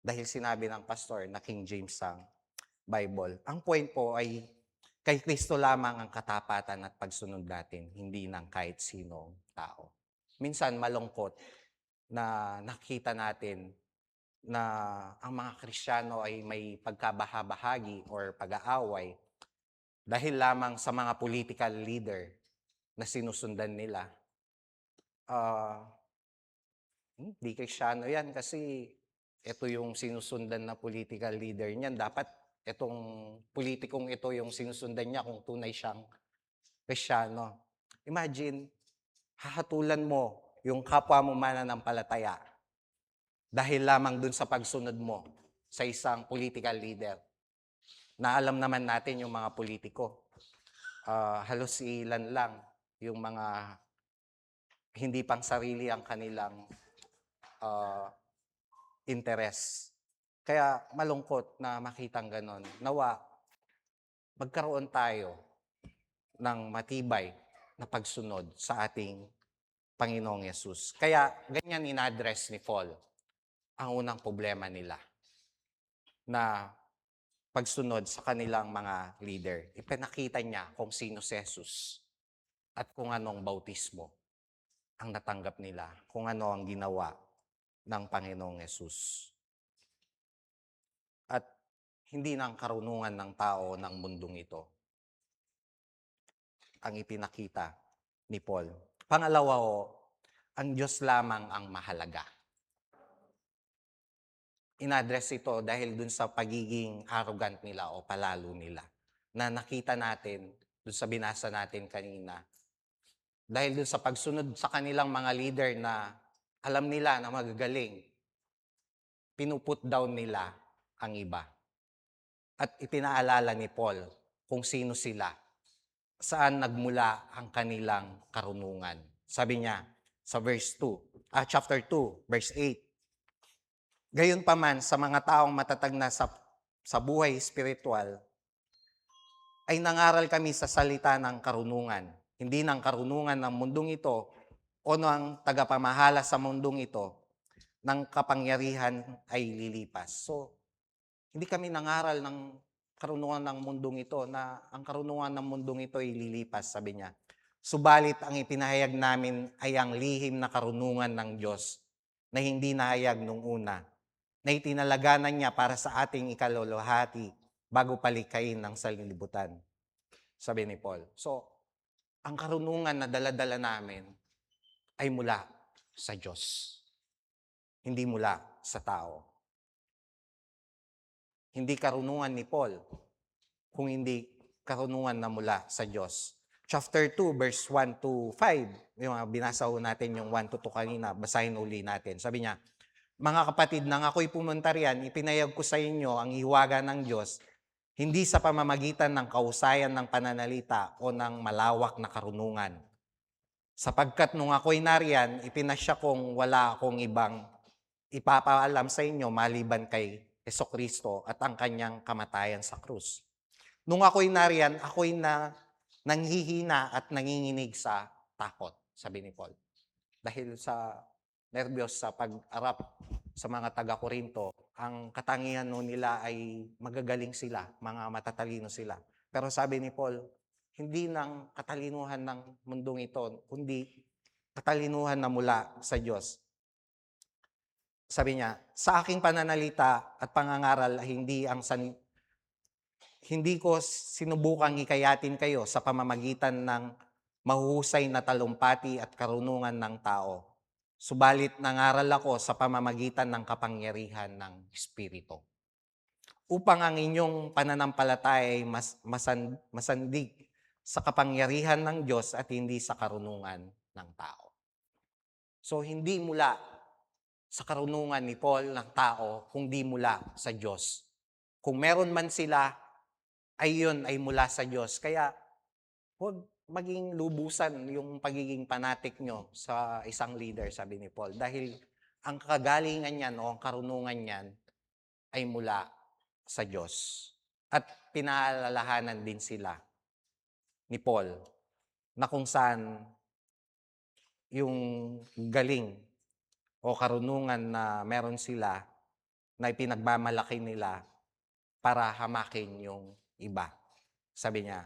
Dahil sinabi ng pastor na King James ang Bible. Ang point po ay kay Kristo lamang ang katapatan at pagsunod natin, hindi ng kahit sinong tao. Minsan malungkot na nakita natin na ang mga Kristiyano ay may pagkabahabahagi or pag-aaway dahil lamang sa mga political leader na sinusundan nila. Di Kristiyano yan kasi ito yung sinusundan na political leader niyan. Dapat itong politikong ito yung sinusundan niya kung tunay siyang Kristiyano. Imagine, hahatulan mo yung kapwa mo mananampalataya dahil lamang dun sa pagsunod mo sa isang political leader. Na alam naman natin yung mga politiko. Halos ilan lang yung mga hindi pang sarili ang kanilang interes. Kaya malungkot na makitang ganon. Nawa, magkaroon tayo ng matibay na pagsunod sa ating Panginoong Yesus. Kaya ganyan in-address ni Paul ang unang problema nila na pagsunod sa kanilang mga leader. Ipinakita niya kung sino si Jesus at kung anong bautismo ang natanggap nila, kung ano ang ginawa ng Panginoong Yesus. At hindi ng karunungan ng tao ng mundong ito ang ipinakita ni Paul. Pangalawa ho, ang Diyos lamang ang mahalaga. In-address ito dahil dun sa pagiging arrogant nila o palalo nila na nakita natin dun sa binasa natin kanina. Dahil dun sa pagsunod sa kanilang mga leader na alam nila na magagaling, pinuput down nila ang iba. At ipinaalala ni Paul kung sino sila, saan nagmula ang kanilang karunungan. Sabi niya sa chapter 2, verse 8, Gayunpaman, sa mga taong matatag na sa buhay espiritual, ay nangaral kami sa salita ng karunungan, hindi ng karunungan ng mundong ito o ng tagapamahala sa mundong ito, ng kapangyarihan ay lilipas. So, hindi kami nangaral ng karunungan ng mundong ito na ang karunungan ng mundong ito ay lilipas, sabi niya. Subalit ang ipinahayag namin ay ang lihim na karunungan ng Diyos na hindi nahayag nung una, na itinalaganan niya para sa ating ikaluluhati bago palikayin ng sanlibutan. Sabi ni Paul. So, ang karunungan na dala-dala namin ay mula sa Diyos. Hindi mula sa tao. Hindi karunungan ni Paul, kung hindi karunungan na mula sa Diyos. Chapter 2, verse 1 to 5. Yung binasa ho natin yung 1 to 2 kanina, basahin uli natin. Sabi niya, mga kapatid, nang ako'y pumunta riyan, ipinayag ko sa inyo ang hiwaga ng Diyos, hindi sa pamamagitan ng kausayan ng pananalita o ng malawak na karunungan. Sapagkat nung ako'y nariyan, ipinasya kong wala akong ibang ipapaalam sa inyo maliban kay Jesucristo at ang kanyang kamatayan sa krus. Nung ako'y nariyan, ako'y nanghihina at nanginginig sa takot, sabi ni Paul. Dahil sa nervyos sa pag-arap sa mga taga-Korinto, ang katangian nila ay magagaling sila, mga matatalino sila. Pero sabi ni Paul, hindi ng katalinuhan ng mundong ito, kundi katalinuhan na mula sa Diyos. Sabi niya, sa aking pananalita at pangangaral, hindi ko sinubukang hikayatin kayo sa pamamagitan ng mahuhusay na talumpati at karunungan ng tao. Subalit nangaral ako sa pamamagitan ng kapangyarihan ng Espiritu. Upang ang inyong pananampalataya ay masandig sa kapangyarihan ng Diyos at hindi sa karunungan ng tao. So hindi mula sa karunungan ni Paul ng tao, kundi mula sa Diyos. Kung meron man sila, ay yun ay mula sa Diyos. Kaya huwag maging lubusan yung pagiging fanatic nyo sa isang leader, sabi ni Paul. Dahil ang kagalingan niyan o ang karunungan niyan ay mula sa Diyos. At pinaalalahanan din sila ni Paul na kung saan yung galing o karunungan na meron sila na ipinagmamalaki nila para hamakin yung iba. Sabi niya,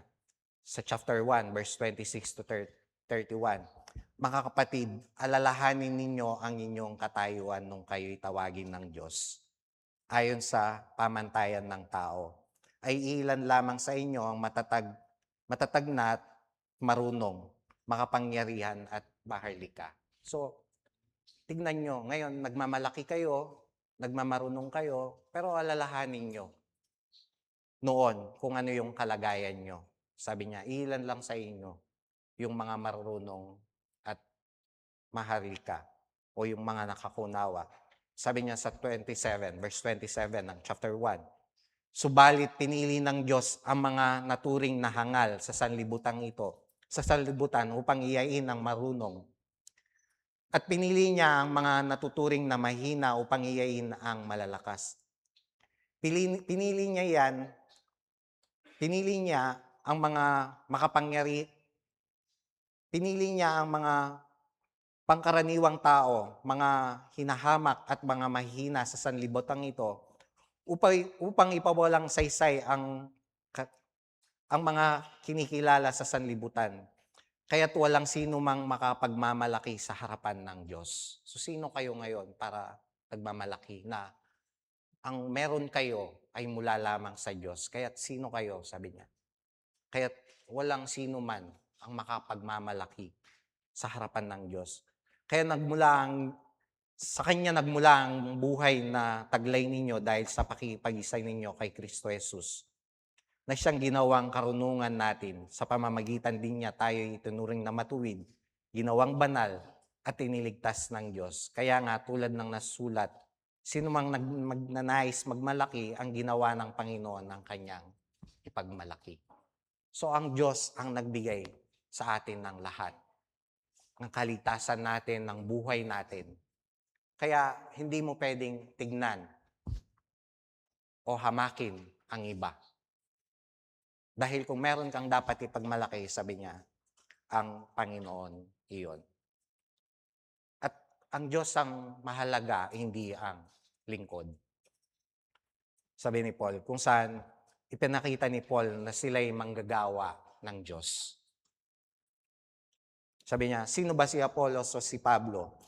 sa chapter 1, verse 26 to 31, mga kapatid, alalahanin ninyo ang inyong katayuan nung kayo'y tawagin ng Diyos. Ayon sa pamantayan ng tao, ay ilan lamang sa inyo ang matatag na at marunong, makapangyarihan at maharlika. So, tignan nyo, ngayon nagmamalaki kayo, nagmamarunong kayo, pero alalahanin nyo noon kung ano yung kalagayan nyo. Sabi niya, ilan lang sa inyo yung mga marunong at maharlika o yung mga nakakunawa. Sabi niya sa 27, verse 27 ng chapter 1, subalit pinili ng Diyos ang mga naturing na hangal sa sanlibutan upang iyain ang marunong. At pinili niya ang mga natuturing na mahina upang iyain ang malalakas. Pinili niya ang mga pinili niya ang mga pangkaraniwang tao, mga hinahamak at mga mahina sa sanlibutan ito upang ipawalang saysay ang mga kinikilala sa sanlibutan. Kaya't walang sino mang makapagmamalaki sa harapan ng Diyos. So sino kayo ngayon para nagmamalaki na ang meron kayo ay mula lamang sa Diyos. Kaya't sino kayo, sabi niya. Kaya't walang sino man ang makapagmamalaki sa harapan ng Diyos. Kaya sa Kanya nagmula ang buhay na taglay ninyo dahil sa pakikipag-isa ninyo kay Kristo Jesus, na siyang ginawang karunungan natin. Sa pamamagitan din niya tayo itinuring na matuwid, ginawang banal, at iniligtas ng Diyos. Kaya nga tulad ng nasulat, sino mang magnanais magmalaki ang ginawa ng Panginoon ng kanyang ipagmalaki. So ang Diyos ang nagbigay sa atin ng lahat. Ng kaligtasan natin, ng buhay natin. Kaya hindi mo pwedeng tignan o hamakin ang iba. Dahil kung meron kang dapat ipagmalaki, sabi niya, ang Panginoon iyon. At ang Diyos ang mahalaga, hindi ang lingkod. Sabi ni Paul, kung saan ipinakita ni Paul na sila'y manggagawa ng Diyos. Sabi niya, sino ba si Apollos o si Pablo?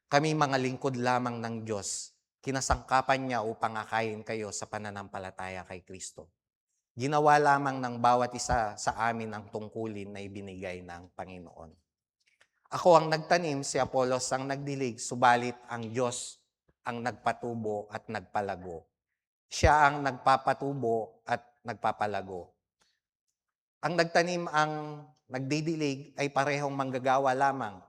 Kami mga lingkod lamang ng Diyos. Kinasangkapan niya upang akayin kayo sa pananampalataya kay Kristo. Ginawa lamang ng bawat isa sa amin ang tungkulin na ibinigay ng Panginoon. Ako ang nagtanim, si Apollos ang nagdilig, subalit ang Diyos ang nagpatubo at nagpalago. Siya ang nagpapatubo at nagpapalago. Ang nagtanim ang nagdidilig ay parehong manggagawa lamang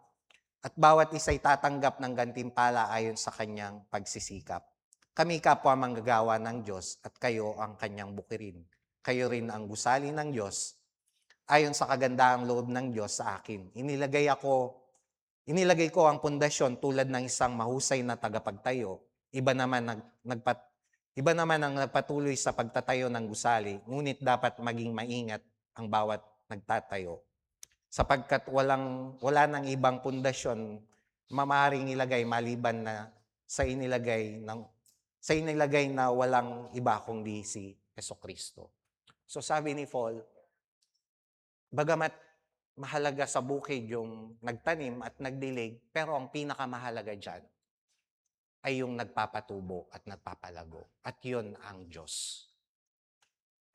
at bawat isa'y tatanggap ng gantimpala ayon sa kanyang pagsisikap. Kami kapwa manggagawa ng Diyos at kayo ang kanyang bukirin. Kayo rin ang gusali ng Diyos ayon sa kagandahang loob ng Diyos sa akin. Inilagay ko ang pundasyon tulad ng isang mahusay na tagapagtayo. Iba naman ang nagpatuloy sa pagtatayo ng gusali, ngunit dapat maging maingat ang bawat nagtatayo. Sapagkat wala nang ibang pundasyon mamaharing ilagay maliban na sa inilagay na walang iba kundi si Jesucristo. So sabi ni Paul, bagamat mahalaga sa bukid yung nagtanim at nagdilig, pero ang pinakamahalaga dyan ay yung nagpapatubo at nagpapalago. At yun ang Diyos.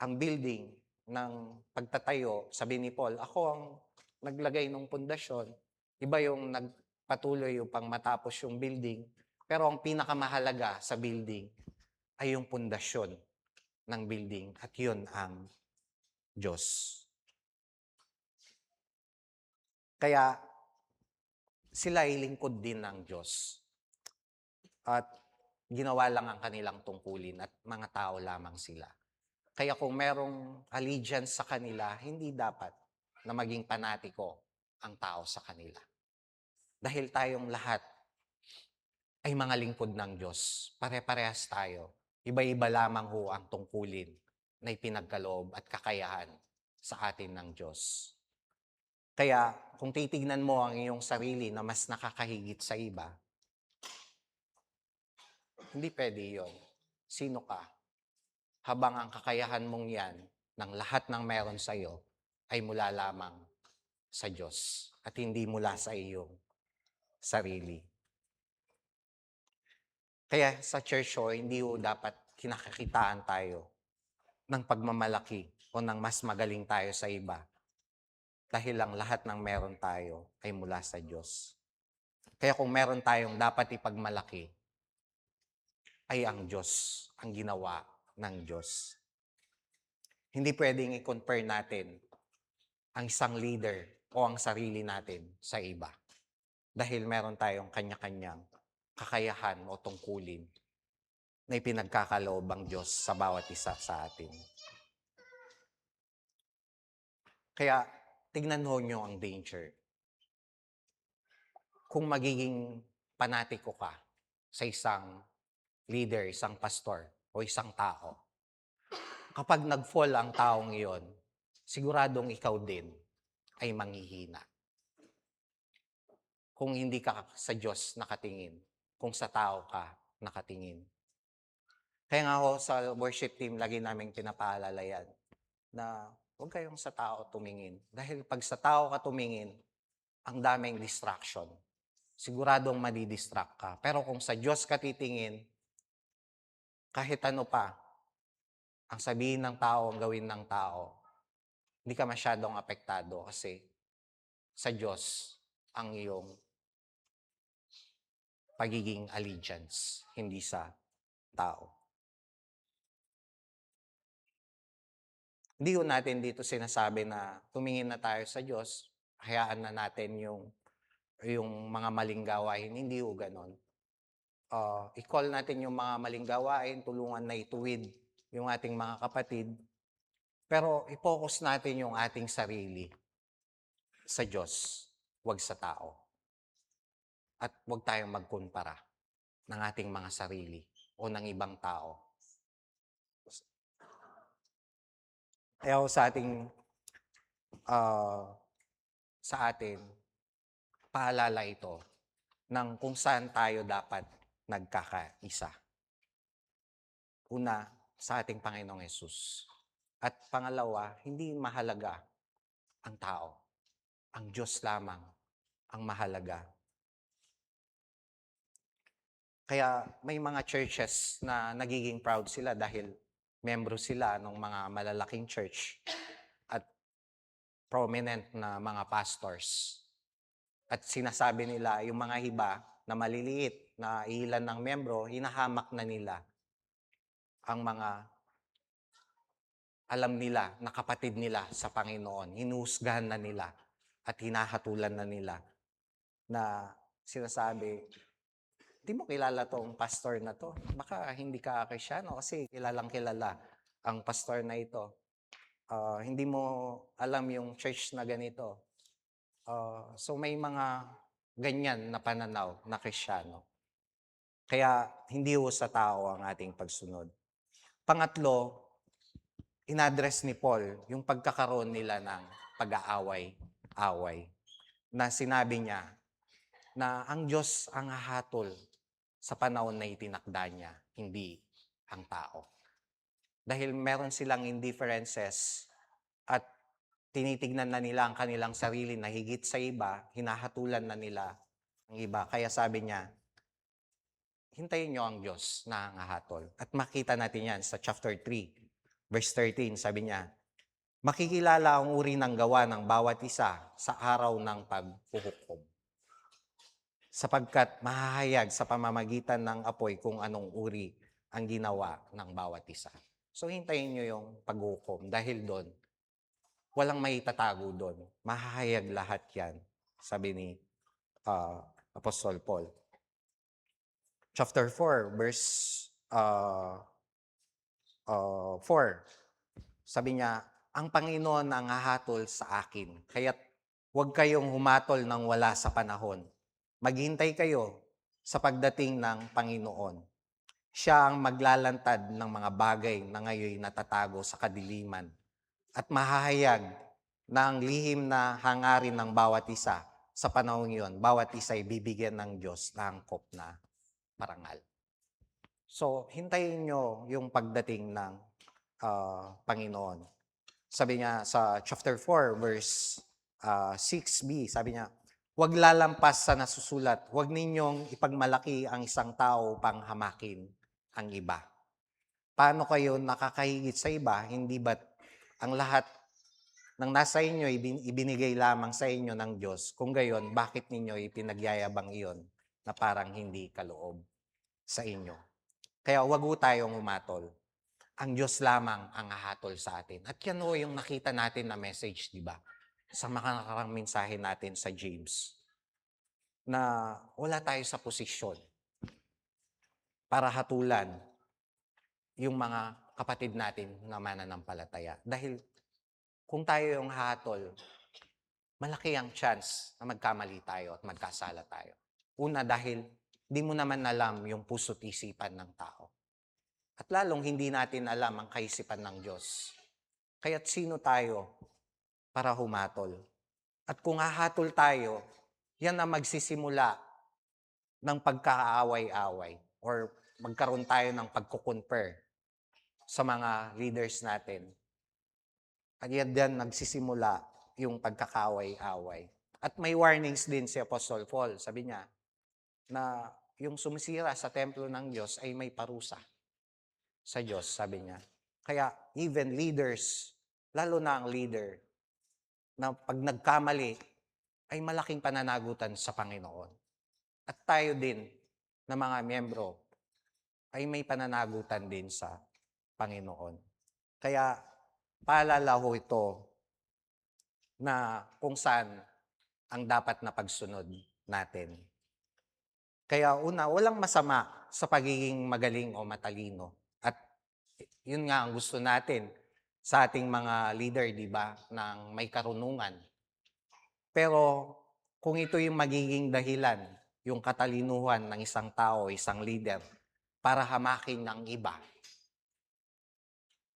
Ang building ng pagtatayo, sabi ni Paul, ako ang naglagay ng pundasyon, iba yung nagpatuloy upang matapos yung building, pero ang pinakamahalaga sa building ay yung pundasyon ng building at yun ang Diyos. Kaya sila ay lingkod din ng Diyos. At ginawa lang ang kanilang tungkulin at mga tao lamang sila. Kaya kung merong allegiance sa kanila, hindi dapat na maging panatiko ang tao sa kanila. Dahil tayong lahat ay mga lingkod ng Diyos. Pare-parehas tayo. Iba-iba lamang ho ang tungkulin na ipinagkaloob at kakayahan sa atin ng Diyos. Kaya kung titignan mo ang iyong sarili na mas nakakahigit sa iba, hindi pwede yun. Sino ka? Habang ang kakayahan mong yan, ng lahat ng meron sa iyo, ay mula lamang sa Diyos at hindi mula sa iyong sarili. Kaya sa church hindi dapat kinakakitaan tayo ng pagmamalaki o ng mas magaling tayo sa iba. Dahil ang lahat ng meron tayo ay mula sa Diyos. Kaya kung meron tayong dapat ipagmalaki, ay ang Diyos, ang ginawa ng Diyos. Hindi pwedeng i-compare natin ang isang leader o ang sarili natin sa iba. Dahil meron tayong kanya-kanyang kakayahan o tungkulin na ipinagkakaloob ang Diyos sa bawat isa sa atin. Kaya tignan ho nyo ang danger. Kung magiging panatiko ka sa isang leader, isang pastor, o isang tao, kapag nag-fall ang taong iyon, siguradong ikaw din ay manghihina. Kung hindi ka sa Diyos nakatingin, kung sa tao ka nakatingin. Kaya nga ho, sa worship team, lagi namin pinapaalala yan, na huwag kayong sa tao tumingin. Dahil pag sa tao ka tumingin, ang daming distraction. Siguradong madidistract ka. Pero kung sa Diyos ka titingin, kahit ano pa, ang sabihin ng tao, ang gawin ng tao, hindi ka masyadong apektado kasi sa Diyos ang iyong pagiging allegiance, hindi sa tao. Hindi ko natin dito sinasabi na tumingin na tayo sa Diyos, hayaan na natin yung mga maling gawain. Hindi ko ganon. I-call natin yung mga maling gawain, tulungan na ituwid yung ating mga kapatid, pero i-focus natin yung ating sarili sa Diyos, wag sa tao. At wag tayong magkumpara ng ating mga sarili o ng ibang tao. Kaya sa atin, paalala ito ng kung saan tayo dapat nagkakaisa. Una, sa ating Panginoong Yesus. At pangalawa, hindi mahalaga ang tao. Ang Diyos lamang ang mahalaga. Kaya may mga churches na nagiging proud sila dahil membro sila ng mga malalaking church at prominent na mga pastors. At sinasabi nila, yung mga iba na maliliit na ilan ng membro, hinahamak na nila ang mga alam nila na kapatid nila sa Panginoon. Hinuhusgahan na nila at hinahatulan na nila na sinasabi, di mo kilala tong pastor na to. Baka hindi ka Kristyano kasi kilalang kilala ang pastor na ito. Hindi mo alam yung church na ganito. So may mga ganyan na pananaw na Kristyano. Kaya hindi ho sa tao ang ating pagsunod. Pangatlo, inaddress ni Paul yung pagkakaroon nila ng pag-aaway-away. Na sinabi niya na ang Diyos ang hahatol sa panahon na itinakda niya, hindi ang tao. Dahil meron silang indifferences at tinitignan na nila ang kanilang sarili na higit sa iba, hinahatulan na nila ang iba. Kaya sabi niya, hintayin niyo ang Diyos na hahatol. At makita natin yan sa chapter 3, verse 13. Sabi niya, makikilala ang uri ng gawa ng bawat isa sa araw ng paghuhukom. Sapagkat mahahayag sa pamamagitan ng apoy kung anong uri ang ginawa ng bawat isa. So hintayin niyo yung paghukom dahil doon, walang maitatago doon. Mahahayag lahat yan, sabi ni Apostol Paul. Chapter 4, verse 4. Sabi niya, ang Panginoon ang hahatol sa akin. Kaya't huwag kayong humatol ng wala sa panahon. Maghintay kayo sa pagdating ng Panginoon. Siya ang maglalantad ng mga bagay na ngayon natatago sa kadiliman at mahahayag na ang lihim na hangarin ng bawat isa sa panahon yon. Bawat isa ay bibigyan ng Diyos na angkop na parangal. So, hintayin nyo yung pagdating ng Panginoon. Sabi niya sa chapter 4, verse 6b, sabi niya, huwag lalampas sa nasusulat, huwag ninyong ipagmalaki ang isang tao upang hamakin ang iba. Paano kayo nakakahigit sa iba? Hindi ba't ang lahat ng nasa inyo ibinigay lamang sa inyo ng Diyos? Kung gayon, bakit ninyo ipinagyayabang iyon na parang hindi kaloob sa inyo? Kaya huwag tayong umatol. Ang Diyos lamang ang hahatol sa atin. At yan o yung nakita natin na message, di ba? Sa mga nakarang mensahe natin sa James. Na wala tayo sa posisyon para hatulan yung mga kapatid natin na mananampalataya. Dahil kung tayo yung hahatol, malaki ang chance na magkamali tayo at magkasala tayo. Una, dahil di mo naman alam yung puso't isipan ng tao. At lalong hindi natin alam ang kaisipan ng Diyos. Kaya't sino tayo para humatol? At kung hahatol tayo, yan ang magsisimula ng pagkakaaway-away or magkaroon tayo ng pagkukonfer sa mga leaders natin. At yan din nagsisimula yung pagkakaaway-away. At may warnings din si Apostol Paul. Sabi niya na yung sumisira sa templo ng Diyos ay may parusa. sa Diyos, sabi niya. Kaya even leaders, lalo na ang leader, na pag nagkamali, ay malaking pananagutan sa Panginoon. At tayo din, na mga miyembro, ay may pananagutan din sa Panginoon. Kaya paalala ho ito na kung saan ang dapat na pagsunod natin. Kaya una, walang masama sa pagiging magaling o matalino. At yun nga ang gusto natin sa ating mga leader, di ba, ng may karunungan. Pero kung ito yung magiging dahilan, yung katalinuhan ng isang tao, isang leader, para hamakin ng iba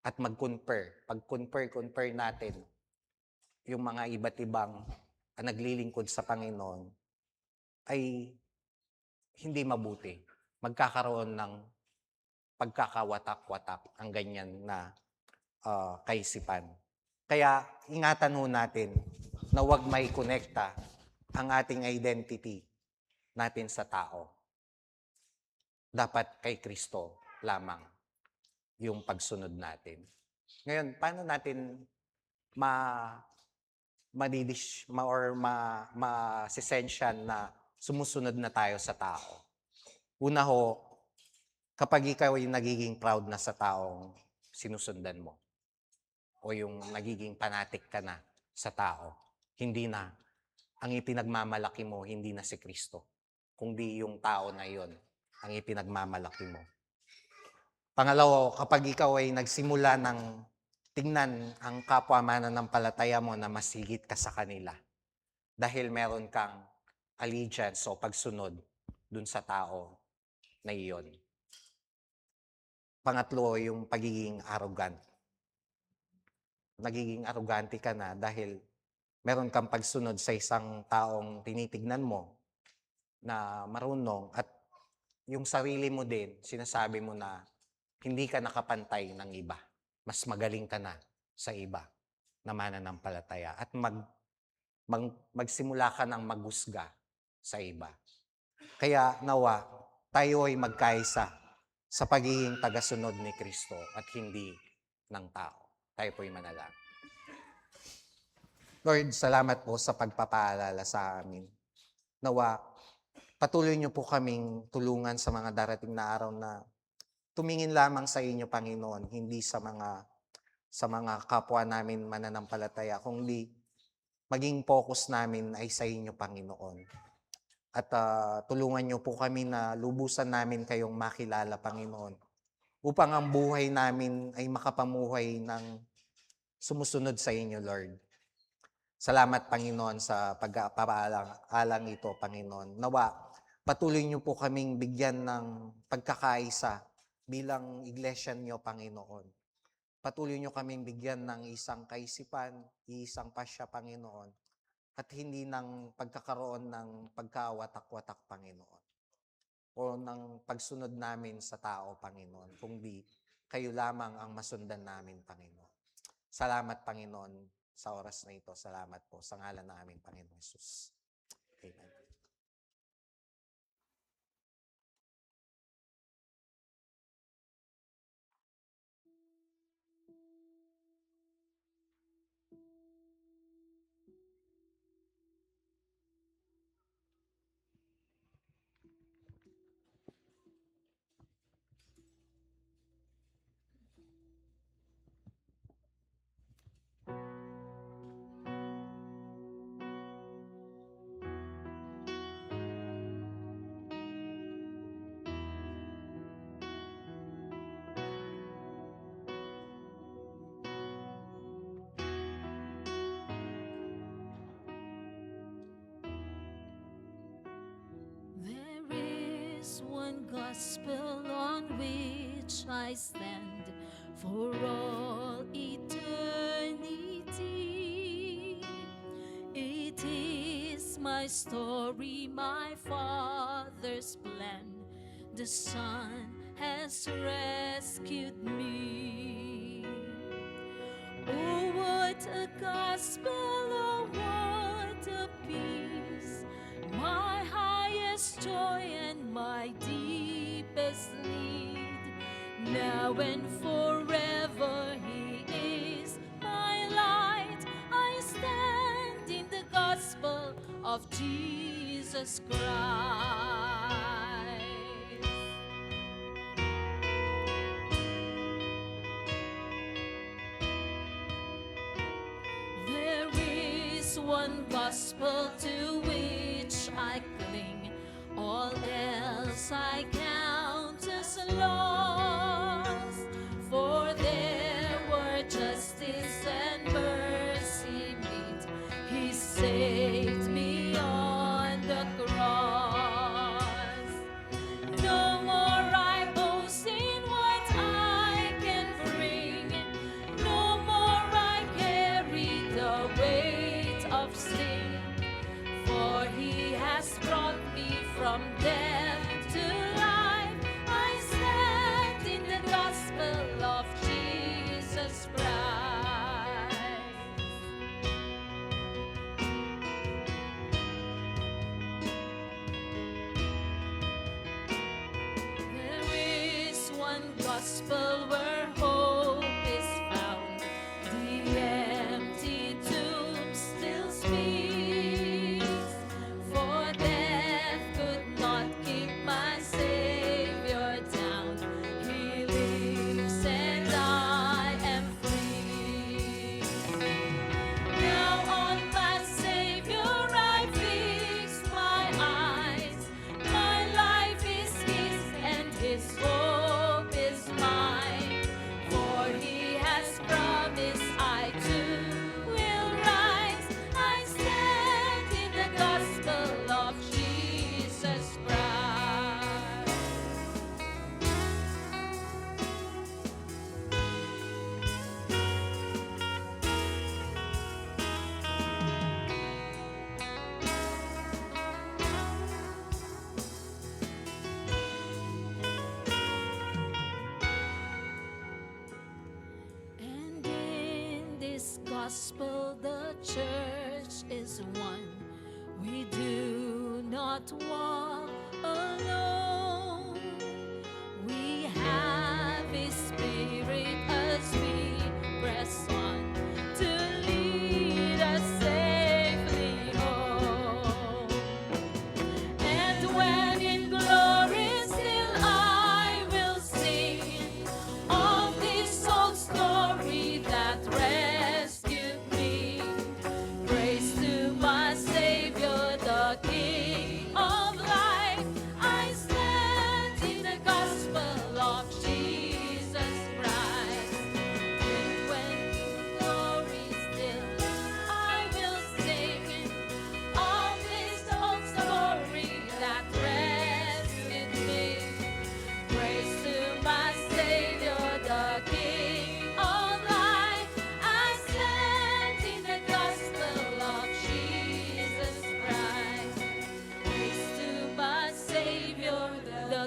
at mag-compare, pag-compare natin yung mga iba't ibang naglilingkod sa Panginoon, ay hindi mabuti. Magkakaroon ng pagkakawatak-watak ang ganyan na kaisipan. Kaya ingatan ho natin na huwag may konekta ang ating identity natin sa tao. Dapat kay Kristo lamang yung pagsunod natin. Ngayon, paano natin masisensyan na sumusunod na tayo sa tao? Una ho, kapag ikaw ay nagiging proud na sa taong sinusundan mo, o yung nagiging fanatic ka na sa tao, hindi na, ang ipinagmamalaki mo, hindi na si Kristo, kundi yung tao na yon ang ipinagmamalaki mo. Pangalawa, kapag ikaw ay nagsimula ng tingnan ang kapwa mananampalataya mo na mas higit ka sa kanila, dahil meron kang allegiance o pagsunod dun sa tao na iyon. Pangatlo, yung pagiging arrogant. Nagiging arrogante ka na dahil meron kang pagsunod sa isang taong tinitignan mo na marunong, at yung sarili mo din, sinasabi mo na hindi ka nakapantay ng iba. Mas magaling ka na sa iba na mananampalataya. At magsimula ka ng maghusga sa iba. Kaya nawa, tayo ay magkaisa sa pagiging tagasunod ni Kristo at hindi ng tao. Tayo po'y manalangin. Lord, salamat po sa pagpapaalala sa amin. Nawa, patuloy niyo po kaming tulungan sa mga darating na araw na tumingin lamang sa inyo, Panginoon, hindi sa mga kapwa namin mananampalataya, kundi maging focus namin ay sa inyo, Panginoon. At tulungan niyo po kami na lubusan namin kayong makilala, Panginoon, upang ang buhay namin ay makapamuhay ng sumusunod sa inyo, Lord. Salamat, Panginoon, sa pagpapaalang ito, Panginoon. Nawa, patuloy niyo po kaming bigyan ng pagkakaisa bilang iglesia niyo, Panginoon. Patuloy niyo kaming bigyan ng isang kaisipan, isang pasya, Panginoon, at hindi ng pagkakaroon ng pagkawatak-watak, Panginoon, o ng pagsunod namin sa tao, Panginoon, kundi kayo lamang ang masundan namin, Panginoon. Salamat, Panginoon, sa oras na ito. Salamat po sa ngalan ng aming Panginoon Jesus. Amen. There is one gospel on which I stand for all eternity. It is my story, my Father's plan. The Son has rescued me. Oh, what a gospel, oh, what a peace, my highest joy and my deepest need. now and forever. He is my light. I stand in the gospel of Jesus Christ. There is one gospel to which I cling, all else I count as loss. For there were justice and mercy meet, He saved me on the cross. No more I boast in what I can bring, no more I carry the weight of sin, for He has brought me from death to life. I stand in the gospel of Jesus Christ. There is one gospel where hope is found. The empty tomb still speaks, for death could not keep my Savior down. He lives and I am free. Now on my Savior I fix my eyes. My life is His and His hope is mine. For He has promised I too will rise. I stand in the gospel of Jesus Christ. And in this gospel the church is one. We do not walk alone. We have His Spirit as we press on to lead us safely home. And when in glory still I will sing of this old story that rescued me. Praise to my Savior, the King of life. I stand in the gospel of Jesus Christ. And when in glory still I will sing of this old story that rescued me. Praise to my Savior, the King of life. I stand in the gospel of Jesus Christ. Praise to my Savior, the